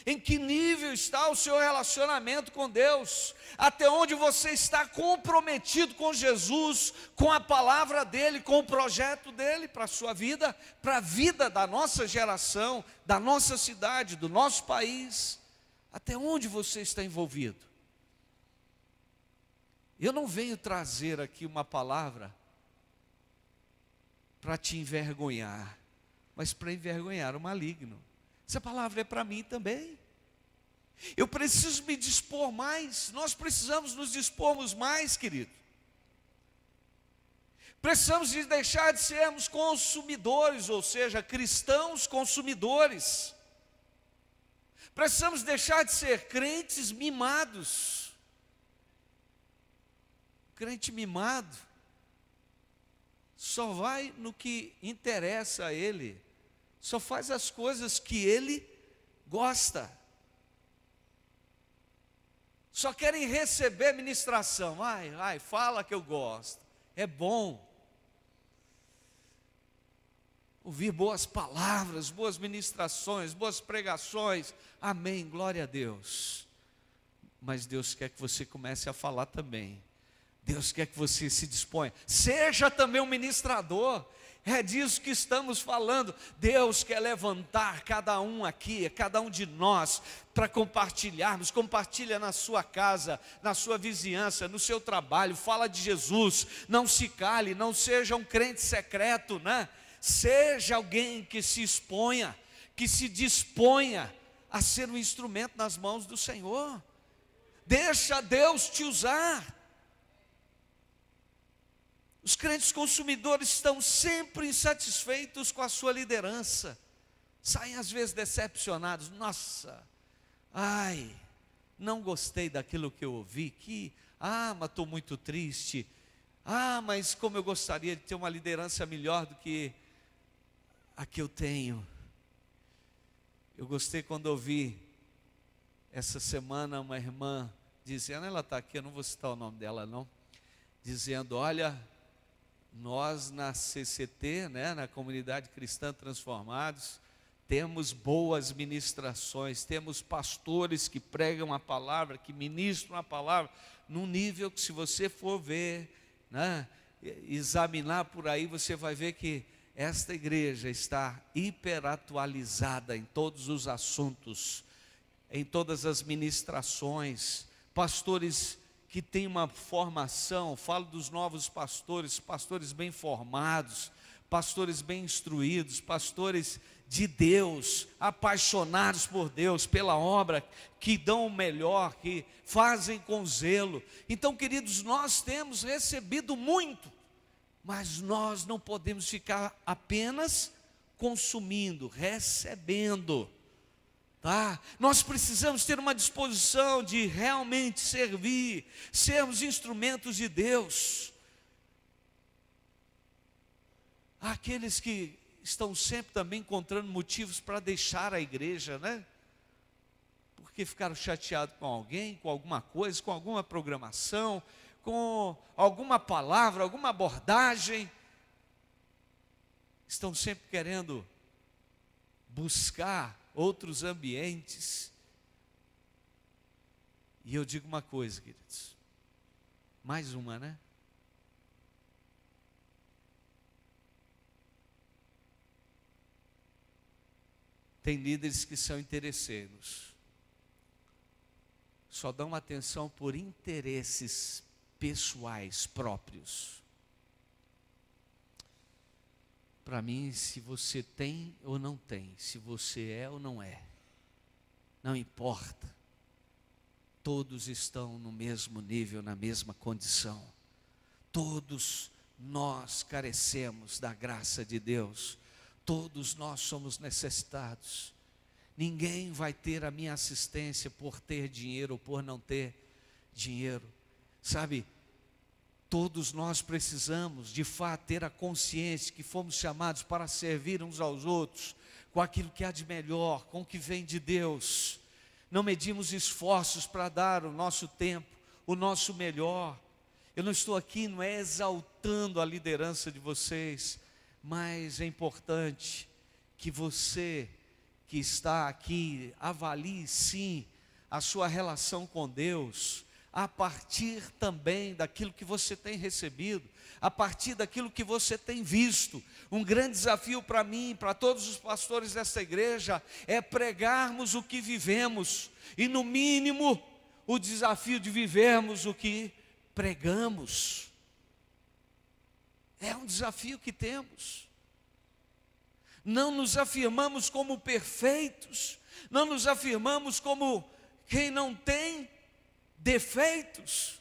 Em que nível está o seu relacionamento com Deus? Até onde você está comprometido com Jesus, com a palavra dEle, com o projeto dEle para a sua vida, para a vida da nossa geração, da nossa cidade, do nosso país? Até onde você está envolvido? Eu não venho trazer aqui uma palavra para te envergonhar, mas para envergonhar o maligno. Essa palavra é para mim também. Eu preciso me dispor mais, nós precisamos nos dispormos mais, querido. Precisamos de deixar de sermos consumidores, ou seja, cristãos consumidores. Precisamos deixar de ser crentes mimados. Crente mimado só vai no que interessa a ele, só faz as coisas que ele gosta. Só querem receber ministração. Fala que eu gosto. É bom ouvir boas palavras, boas ministrações, boas pregações. Amém, glória a Deus. Mas Deus quer que você comece a falar também. Deus quer que você se disponha. Seja também um ministrador. É disso que estamos falando. Deus quer levantar cada um aqui, cada um de nós, para compartilharmos. Compartilha na sua casa, na sua vizinhança, no seu trabalho. Fala de Jesus. Não se cale, não seja um crente secreto, né? Seja alguém que se exponha, que se disponha a ser um instrumento nas mãos do Senhor. Deixa Deus te usar. Os crentes consumidores estão sempre insatisfeitos com a sua liderança. Saem às vezes decepcionados. Nossa, não gostei daquilo que eu ouvi. Mas estou muito triste. Mas como eu gostaria de ter uma liderança melhor do que a que eu tenho. Eu gostei quando ouvi essa semana uma irmã dizendo, ela está aqui, eu não vou citar o nome dela não, dizendo, olha, nós na CCT, né, na Comunidade Cristã Transformados, temos boas ministrações, temos pastores que pregam a palavra, que ministram a palavra, num nível que se você for ver, né, examinar por aí, você vai ver que esta igreja está hiperatualizada em todos os assuntos, em todas as ministrações, pastores que têm uma formação, falo dos novos pastores, pastores bem formados, pastores bem instruídos, pastores de Deus, apaixonados por Deus, pela obra, que dão o melhor, que fazem com zelo. Então, queridos, nós temos recebido muito, mas nós não podemos ficar apenas consumindo, recebendo. Nós precisamos ter uma disposição de realmente servir, sermos instrumentos de Deus. Há aqueles que estão sempre também encontrando motivos para deixar a igreja, né? Porque ficaram chateados com alguém, com alguma coisa, com alguma programação, com alguma palavra, alguma abordagem. Estão sempre querendo buscar outros ambientes. E eu digo uma coisa, queridos, mais uma, né? Tem líderes que são interesseiros, só dão atenção por interesses pessoais próprios. Para mim, se você tem ou não tem, se você é ou não é, não importa. Todos estão no mesmo nível, na mesma condição. Todos nós carecemos da graça de Deus. Todos nós somos necessitados. Ninguém vai ter a minha assistência por ter dinheiro ou por não ter dinheiro. Sabe, todos nós precisamos, de fato, ter a consciência que fomos chamados para servir uns aos outros, com aquilo que há de melhor, com o que vem de Deus. Não medimos esforços para dar o nosso tempo, o nosso melhor. Eu não estou aqui, não é exaltando a liderança de vocês, mas é importante que você que está aqui avalie sim a sua relação com Deus, a partir também daquilo que você tem recebido, a partir daquilo que você tem visto. Um grande desafio para mim, para todos os pastores desta igreja, é pregarmos o que vivemos, e no mínimo, o desafio de vivermos o que pregamos. É um desafio que temos. Não nos afirmamos como perfeitos, não nos afirmamos como quem não tem defeitos,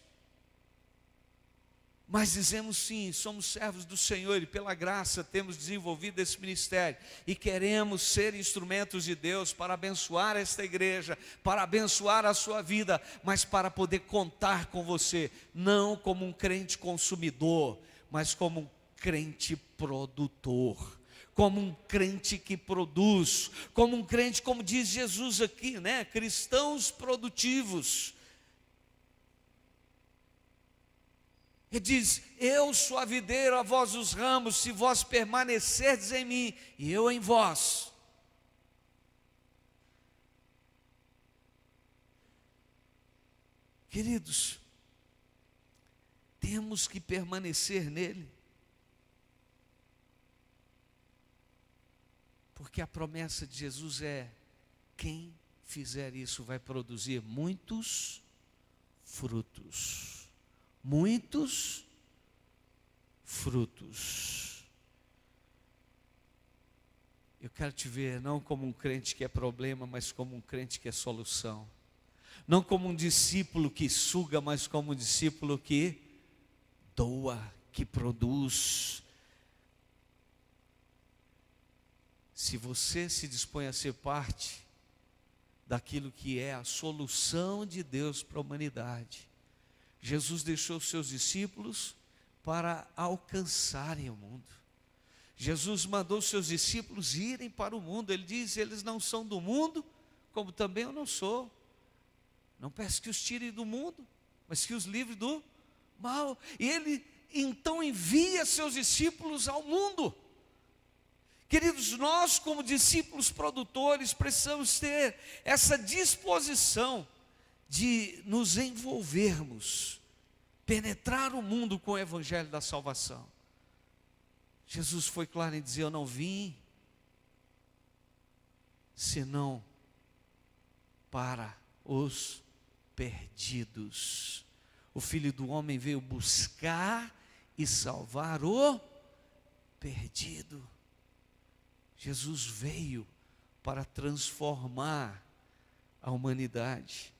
mas dizemos sim, somos servos do Senhor e pela graça temos desenvolvido esse ministério e queremos ser instrumentos de Deus para abençoar esta igreja, para abençoar a sua vida, mas para poder contar com você, não como um crente consumidor, mas como um crente produtor, como um crente que produz, como um crente, como diz Jesus aqui, né? Cristãos produtivos. Ele diz: eu sou a videira, a vós os ramos, se vós permanecerdes em mim e eu em vós. Queridos, temos que permanecer nele, porque a promessa de Jesus é: quem fizer isso vai produzir muitos frutos. Muitos frutos. Eu quero te ver não como um crente que é problema, mas como um crente que é solução. Não como um discípulo que suga, mas como um discípulo que doa, que produz. Se você se dispõe a ser parte daquilo que é a solução de Deus para a humanidade, Jesus deixou os seus discípulos para alcançarem o mundo. Jesus mandou os seus discípulos irem para o mundo. Ele diz: eles não são do mundo, como também eu não sou. Não peço que os tire do mundo, mas que os livre do mal. E ele então envia seus discípulos ao mundo. Queridos, nós como discípulos produtores precisamos ter essa disposição de nos envolvermos, penetrar o mundo com o evangelho da salvação. Jesus foi claro em dizer: eu não vim senão para os perdidos. O Filho do Homem veio buscar e salvar o perdido. Jesus veio para transformar a humanidade.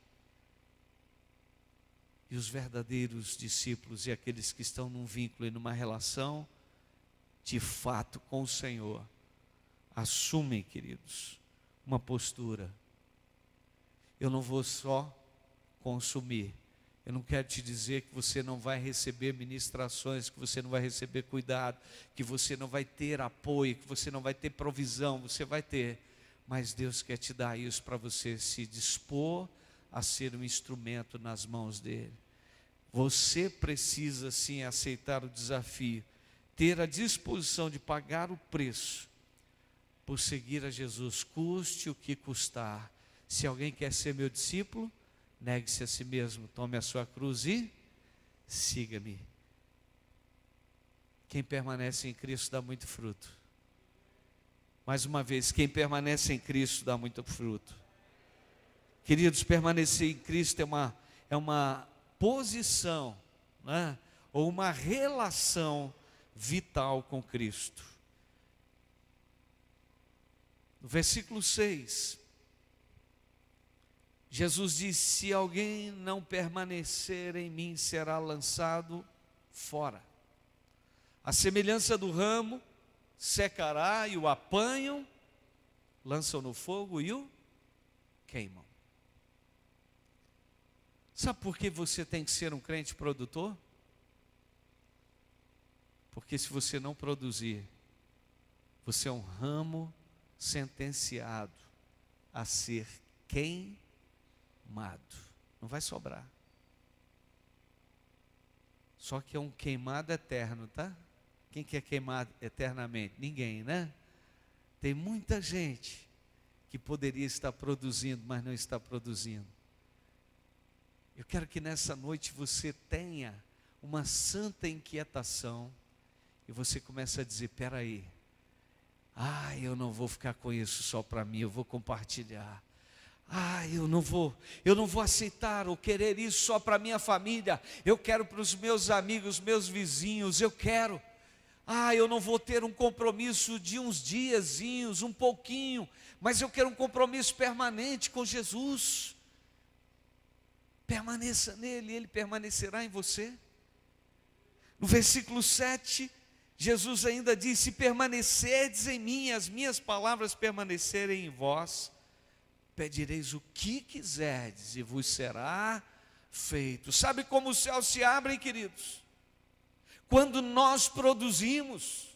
E os verdadeiros discípulos e aqueles que estão num vínculo e numa relação de fato com o Senhor, assumem, queridos, uma postura: eu não vou só consumir. Eu não quero te dizer que você não vai receber ministrações, que você não vai receber cuidado, que você não vai ter apoio, que você não vai ter provisão. Você vai ter, mas Deus quer te dar isso para você se dispor a ser um instrumento nas mãos dele. Você precisa sim aceitar o desafio, ter a disposição de pagar o preço por seguir a Jesus, custe o que custar. Se alguém quer ser meu discípulo, negue-se a si mesmo, tome a sua cruz e siga-me. Quem permanece em Cristo dá muito fruto. Mais uma vez, quem permanece em Cristo dá muito fruto. Queridos, permanecer em Cristo é uma posição, né? Ou uma relação vital com Cristo. No versículo 6, Jesus diz: se alguém não permanecer em mim, será lançado fora. A semelhança do ramo, secará e o apanham, lançam no fogo e o queimam. Sabe por que você tem que ser um crente produtor? Porque se você não produzir, você é um ramo sentenciado a ser queimado. Não vai sobrar. Só que é um queimado eterno, tá? Quem quer queimar eternamente? Ninguém, né? Tem muita gente que poderia estar produzindo, mas não está produzindo. Eu quero que nessa noite você tenha uma santa inquietação e você comece a dizer: espera aí, eu não vou ficar com isso só para mim, eu vou compartilhar. eu não vou aceitar ou querer isso só para minha família. Eu quero para os meus amigos, meus vizinhos, eu quero. Eu não vou ter um compromisso de uns diazinhos, um pouquinho, mas eu quero um compromisso permanente com Jesus. Permaneça nele, ele permanecerá em você. No versículo 7, Jesus ainda diz: se permanecerdes em mim, as minhas palavras permanecerem em vós, pedireis o que quiserdes e vos será feito. Sabe como os céus se abrem, queridos? Quando nós produzimos.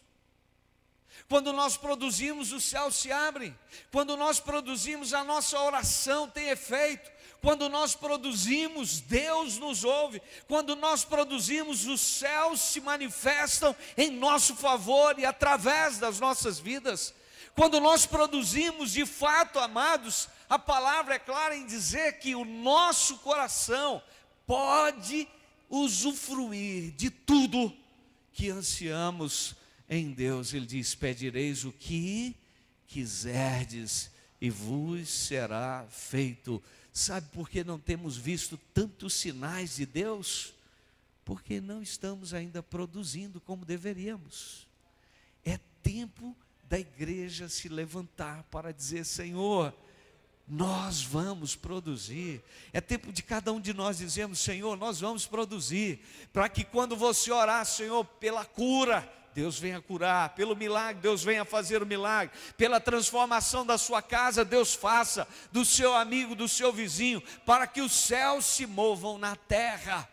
Quando nós produzimos, os céus se abrem. Quando nós produzimos, a nossa oração tem efeito. Quando nós produzimos, Deus nos ouve. Quando nós produzimos, os céus se manifestam em nosso favor e através das nossas vidas. Quando nós produzimos, de fato, amados, a palavra é clara em dizer que o nosso coração pode usufruir de tudo que ansiamos em Deus. Ele diz: pedireis o que quiserdes e vos será feito. Sabe por que não temos visto tantos sinais de Deus? Porque não estamos ainda produzindo como deveríamos. É tempo da igreja se levantar para dizer: Senhor, nós vamos produzir. É tempo de cada um de nós dizermos: Senhor, nós vamos produzir, para que quando você orar, Senhor, pela cura, Deus venha curar, pelo milagre, Deus venha fazer o milagre, pela transformação da sua casa, Deus faça, do seu amigo, do seu vizinho, para que os céus se movam na terra.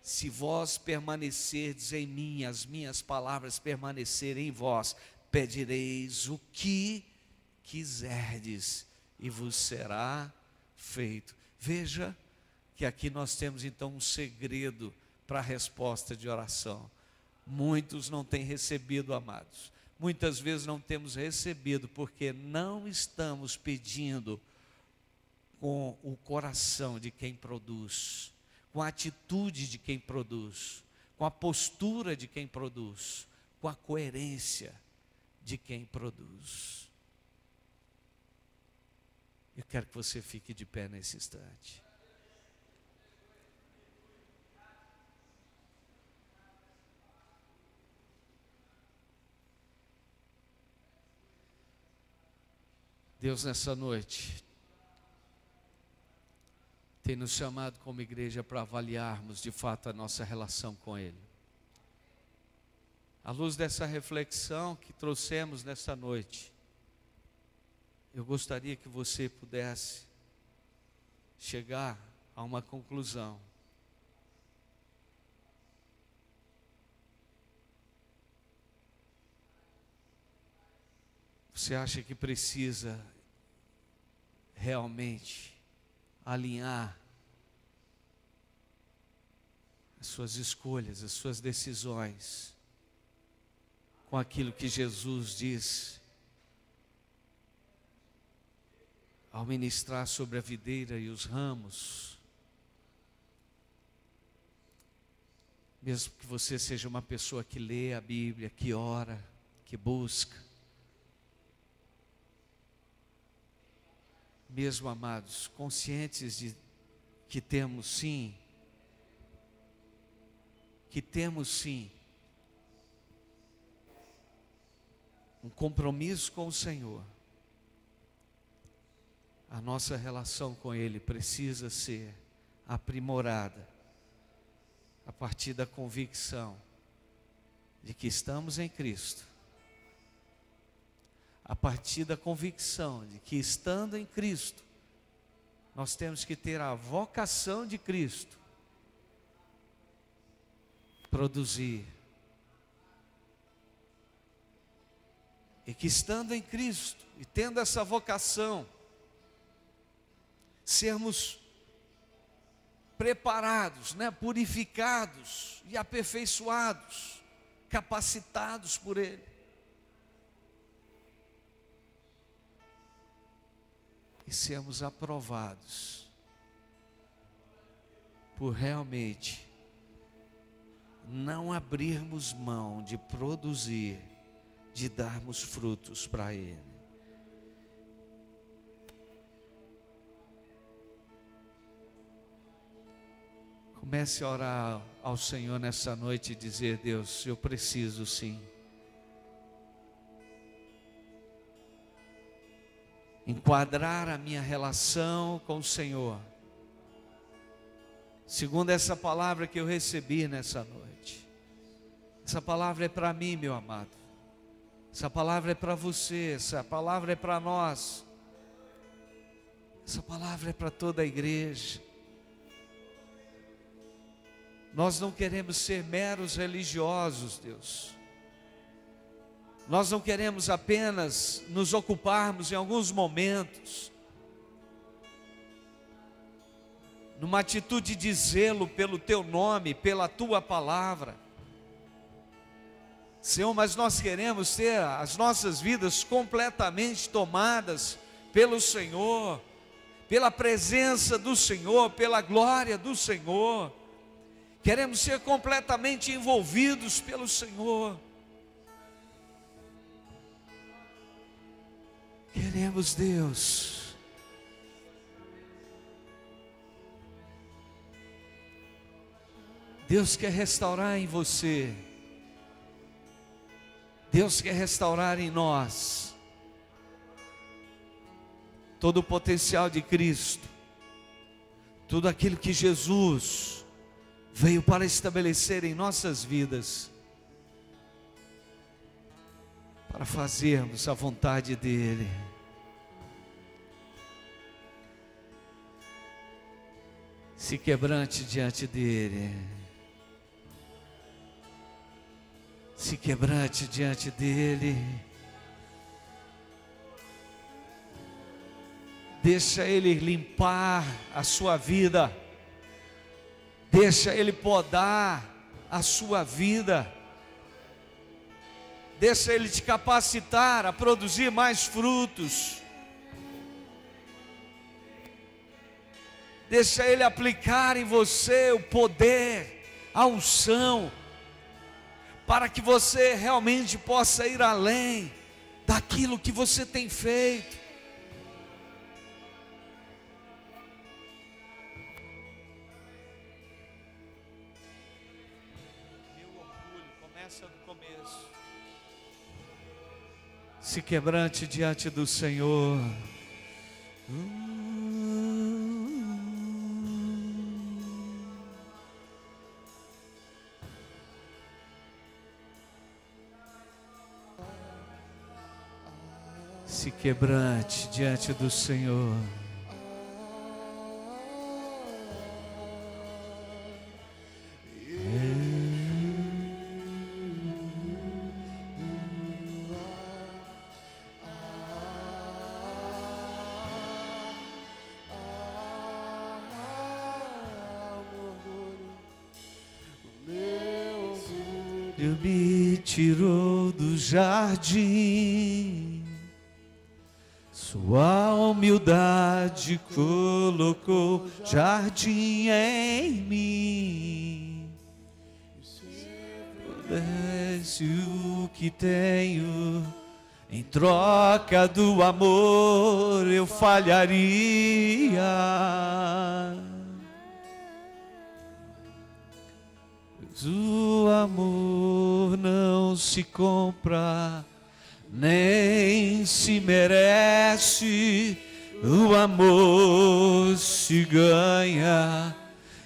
Se vós permanecerdes em mim, as minhas palavras permanecerem em vós, pedireis o que quiserdes e vos será feito. Veja que aqui nós temos então um segredo para a resposta de oração. Muitos não têm recebido, amados. Muitas vezes não temos recebido porque não estamos pedindo com o coração de quem produz, com a atitude de quem produz, com a postura de quem produz, com a coerência de quem produz. Eu quero que você fique de pé nesse instante. Deus, nessa noite, tem nos chamado como igreja para avaliarmos de fato a nossa relação com Ele. À luz dessa reflexão que trouxemos nessa noite, eu gostaria que você pudesse chegar a uma conclusão. Você acha que precisa realmente alinhar as suas escolhas, as suas decisões com aquilo que Jesus diz ao ministrar sobre a videira e os ramos? Mesmo que você seja uma pessoa que lê a Bíblia, que ora, que busca, mesmo, amados, conscientes de que temos sim um compromisso com o Senhor, a nossa relação com Ele precisa ser aprimorada a partir da convicção de que estamos em Cristo, a partir da convicção de que estando em Cristo, nós temos que ter a vocação de Cristo, produzir, e que estando em Cristo e tendo essa vocação, sermos preparados, purificados e aperfeiçoados, capacitados por Ele. E sermos aprovados por realmente não abrirmos mão de produzir, de darmos frutos para Ele. Comece a orar ao Senhor nessa noite e dizer: Deus, eu preciso sim enquadrar a minha relação com o Senhor segundo essa palavra que eu recebi nessa noite. Essa palavra é para mim, meu amado. Essa palavra é para você, essa palavra é para nós. Essa palavra é para toda a igreja. Nós não queremos ser meros religiosos, Deus. Nós não queremos apenas nos ocuparmos em alguns momentos, numa atitude de zelo pelo Teu nome, pela Tua palavra. Senhor, mas nós queremos ter as nossas vidas completamente tomadas pelo Senhor, pela presença do Senhor, pela glória do Senhor. Queremos ser completamente envolvidos pelo Senhor. Queremos, Deus. Deus quer restaurar em você. Deus quer restaurar em nós todo o potencial de Cristo, tudo aquilo que Jesus veio para estabelecer em nossas vidas, para fazermos a vontade dEle. Se quebrante diante dEle. Se quebrante diante dEle. Deixa Ele limpar a sua vida. Deixa Ele podar a sua vida. Deixa Ele te capacitar a produzir mais frutos. Deixa Ele aplicar em você o poder, a unção, para que você realmente possa ir além daquilo que você tem feito. Meu orgulho começa no começo. Se quebrante diante do Senhor. Se quebrante diante do Senhor. Ele me tirou do jardim. Sua humildade colocou jardim em mim. Se pudesse o que tenho, em troca do amor eu falharia. Pois o amor não se compra, nem se merece. O amor se ganha,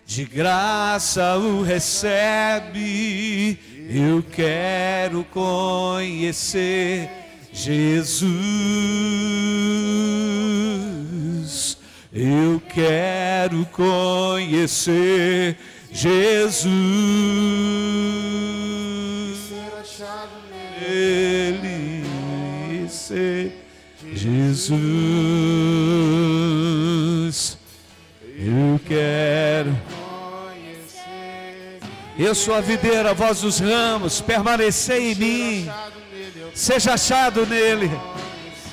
de graça o recebe. Eu quero conhecer Jesus. Eu quero conhecer Jesus. Ele ser Jesus. Eu quero. Eu sou a videira, vós os ramos, permanecei em mim. Seja achado nele.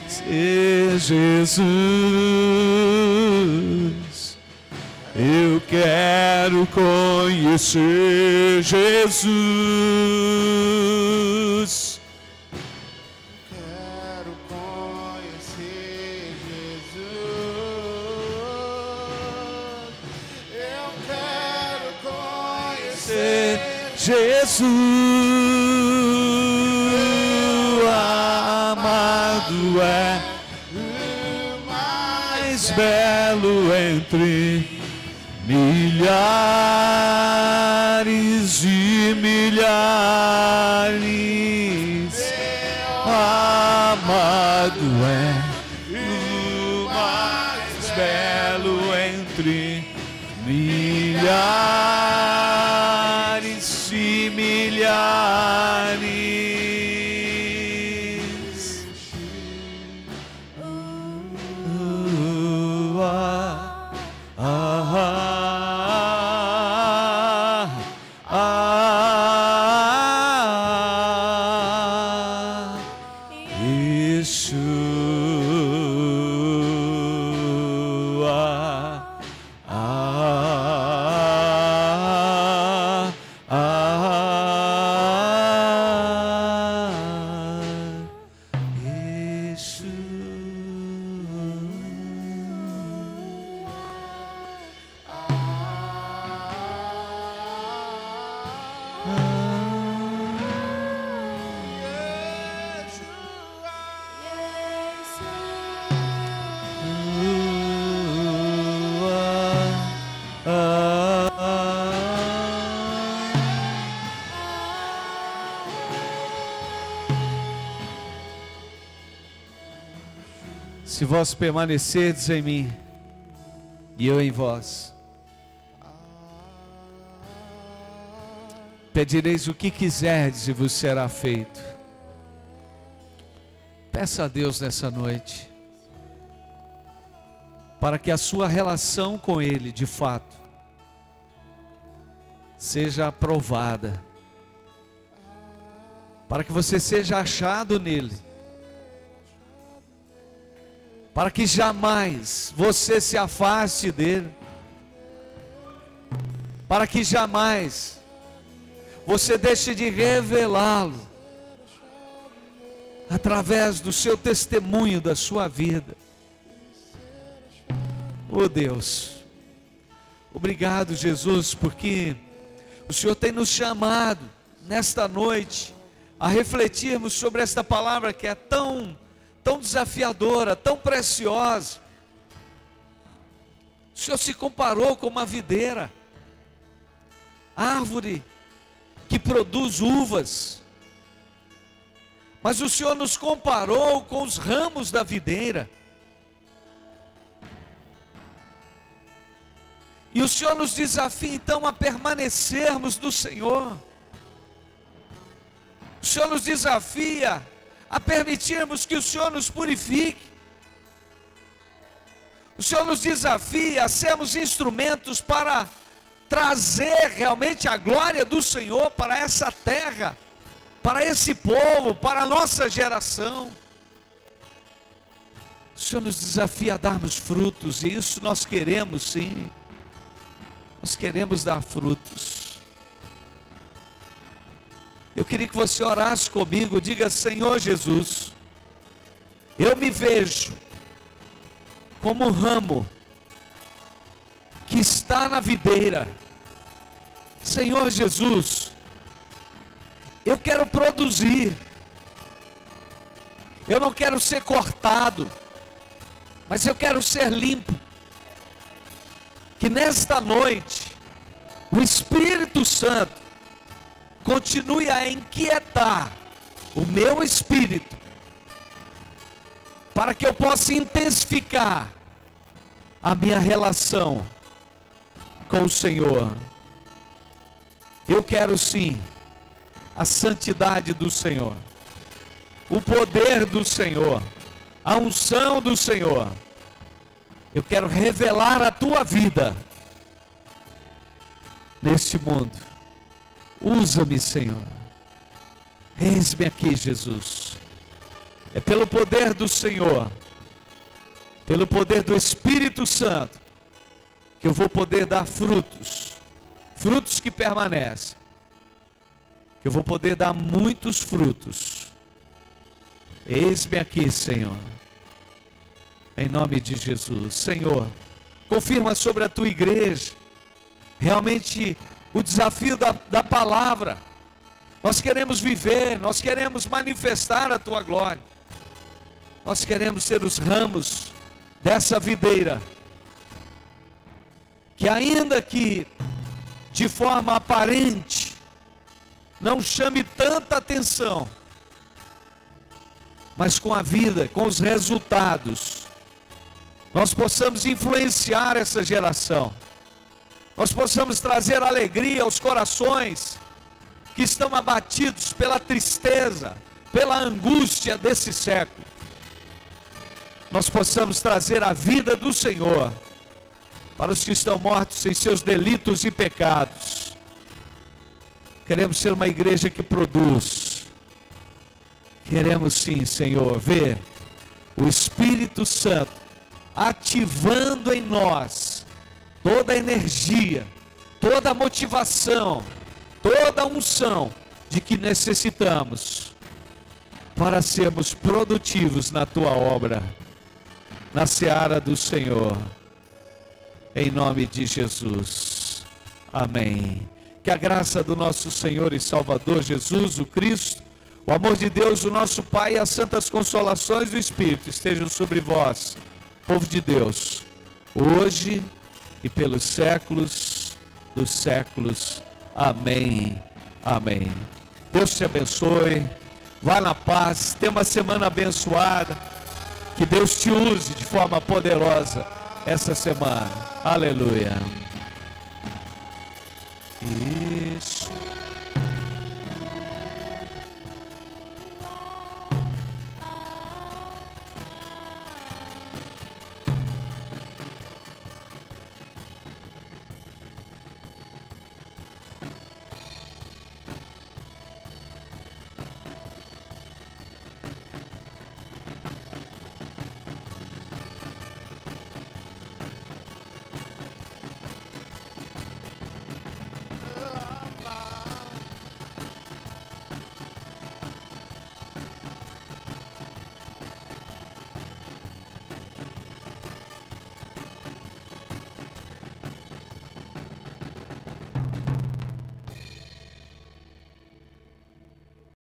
Ser Jesus. Eu quero conhecer Jesus. Quero conhecer Jesus. Eu quero conhecer Jesus, amado é o mais belo entre milhares e milhares. Amado é o mais belo entre milhares e milhares. Se vós permanecerdes em mim e eu em vós, pedireis o que quiserdes e vos será feito. Peça a Deus nessa noite, para que a sua relação com Ele, de fato, seja aprovada, para que você seja achado nele, para que jamais você se afaste dele, para que jamais você deixe de revelá-lo através do seu testemunho, da sua vida. Oh Deus, obrigado Jesus, porque o Senhor tem nos chamado nesta noite a refletirmos sobre esta palavra que é tão desafiadora, tão preciosa. O Senhor se comparou com uma videira, árvore que produz uvas, mas o Senhor nos comparou com os ramos da videira. E o Senhor nos desafia então a permanecermos no Senhor. O Senhor nos desafia a permitirmos que o Senhor nos purifique. O Senhor nos desafia a sermos instrumentos para trazer realmente a glória do Senhor para essa terra, para esse povo, para a nossa geração. O Senhor nos desafia a darmos frutos, e isso nós queremos sim. Nós queremos dar frutos. Eu queria que você orasse comigo, diga: Senhor Jesus, eu me vejo como um ramo que está na videira. Senhor Jesus, eu quero produzir, eu não quero ser cortado, mas eu quero ser limpo. Que nesta noite o Espírito Santo continue a inquietar o meu espírito, para que eu possa intensificar a minha relação com o Senhor. Eu quero sim a santidade do Senhor, o poder do Senhor, a unção do Senhor. Eu quero revelar a tua vida neste mundo. Usa-me, Senhor. Eis-me aqui, Jesus. É pelo poder do Senhor, pelo poder do Espírito Santo, que eu vou poder dar frutos, frutos que permanecem, que eu vou poder dar muitos frutos. Eis-me aqui, Senhor, em nome de Jesus. Senhor, confirma sobre a tua igreja realmente o desafio da palavra. Nós queremos viver, nós queremos manifestar a tua glória. Nós queremos ser os ramos dessa videira, que ainda que de forma aparente não chame tanta atenção, mas com a vida, com os resultados, nós possamos influenciar essa geração, nós possamos trazer alegria aos corações que estão abatidos pela tristeza, pela angústia desse século. Nós possamos trazer a vida do Senhor para os que estão mortos em seus delitos e pecados. Queremos ser uma igreja que produz. Queremos sim, Senhor, ver o Espírito Santo ativando em nós toda a energia, toda a motivação, toda a unção de que necessitamos para sermos produtivos na tua obra, na seara do Senhor, em nome de Jesus, amém. Que a graça do nosso Senhor e Salvador Jesus, o Cristo, o amor de Deus, o nosso Pai, e as santas consolações do Espírito estejam sobre vós, povo de Deus, hoje e pelos séculos dos séculos, amém, amém. Deus te abençoe, vá na paz, tenha uma semana abençoada, que Deus te use de forma poderosa essa semana, aleluia.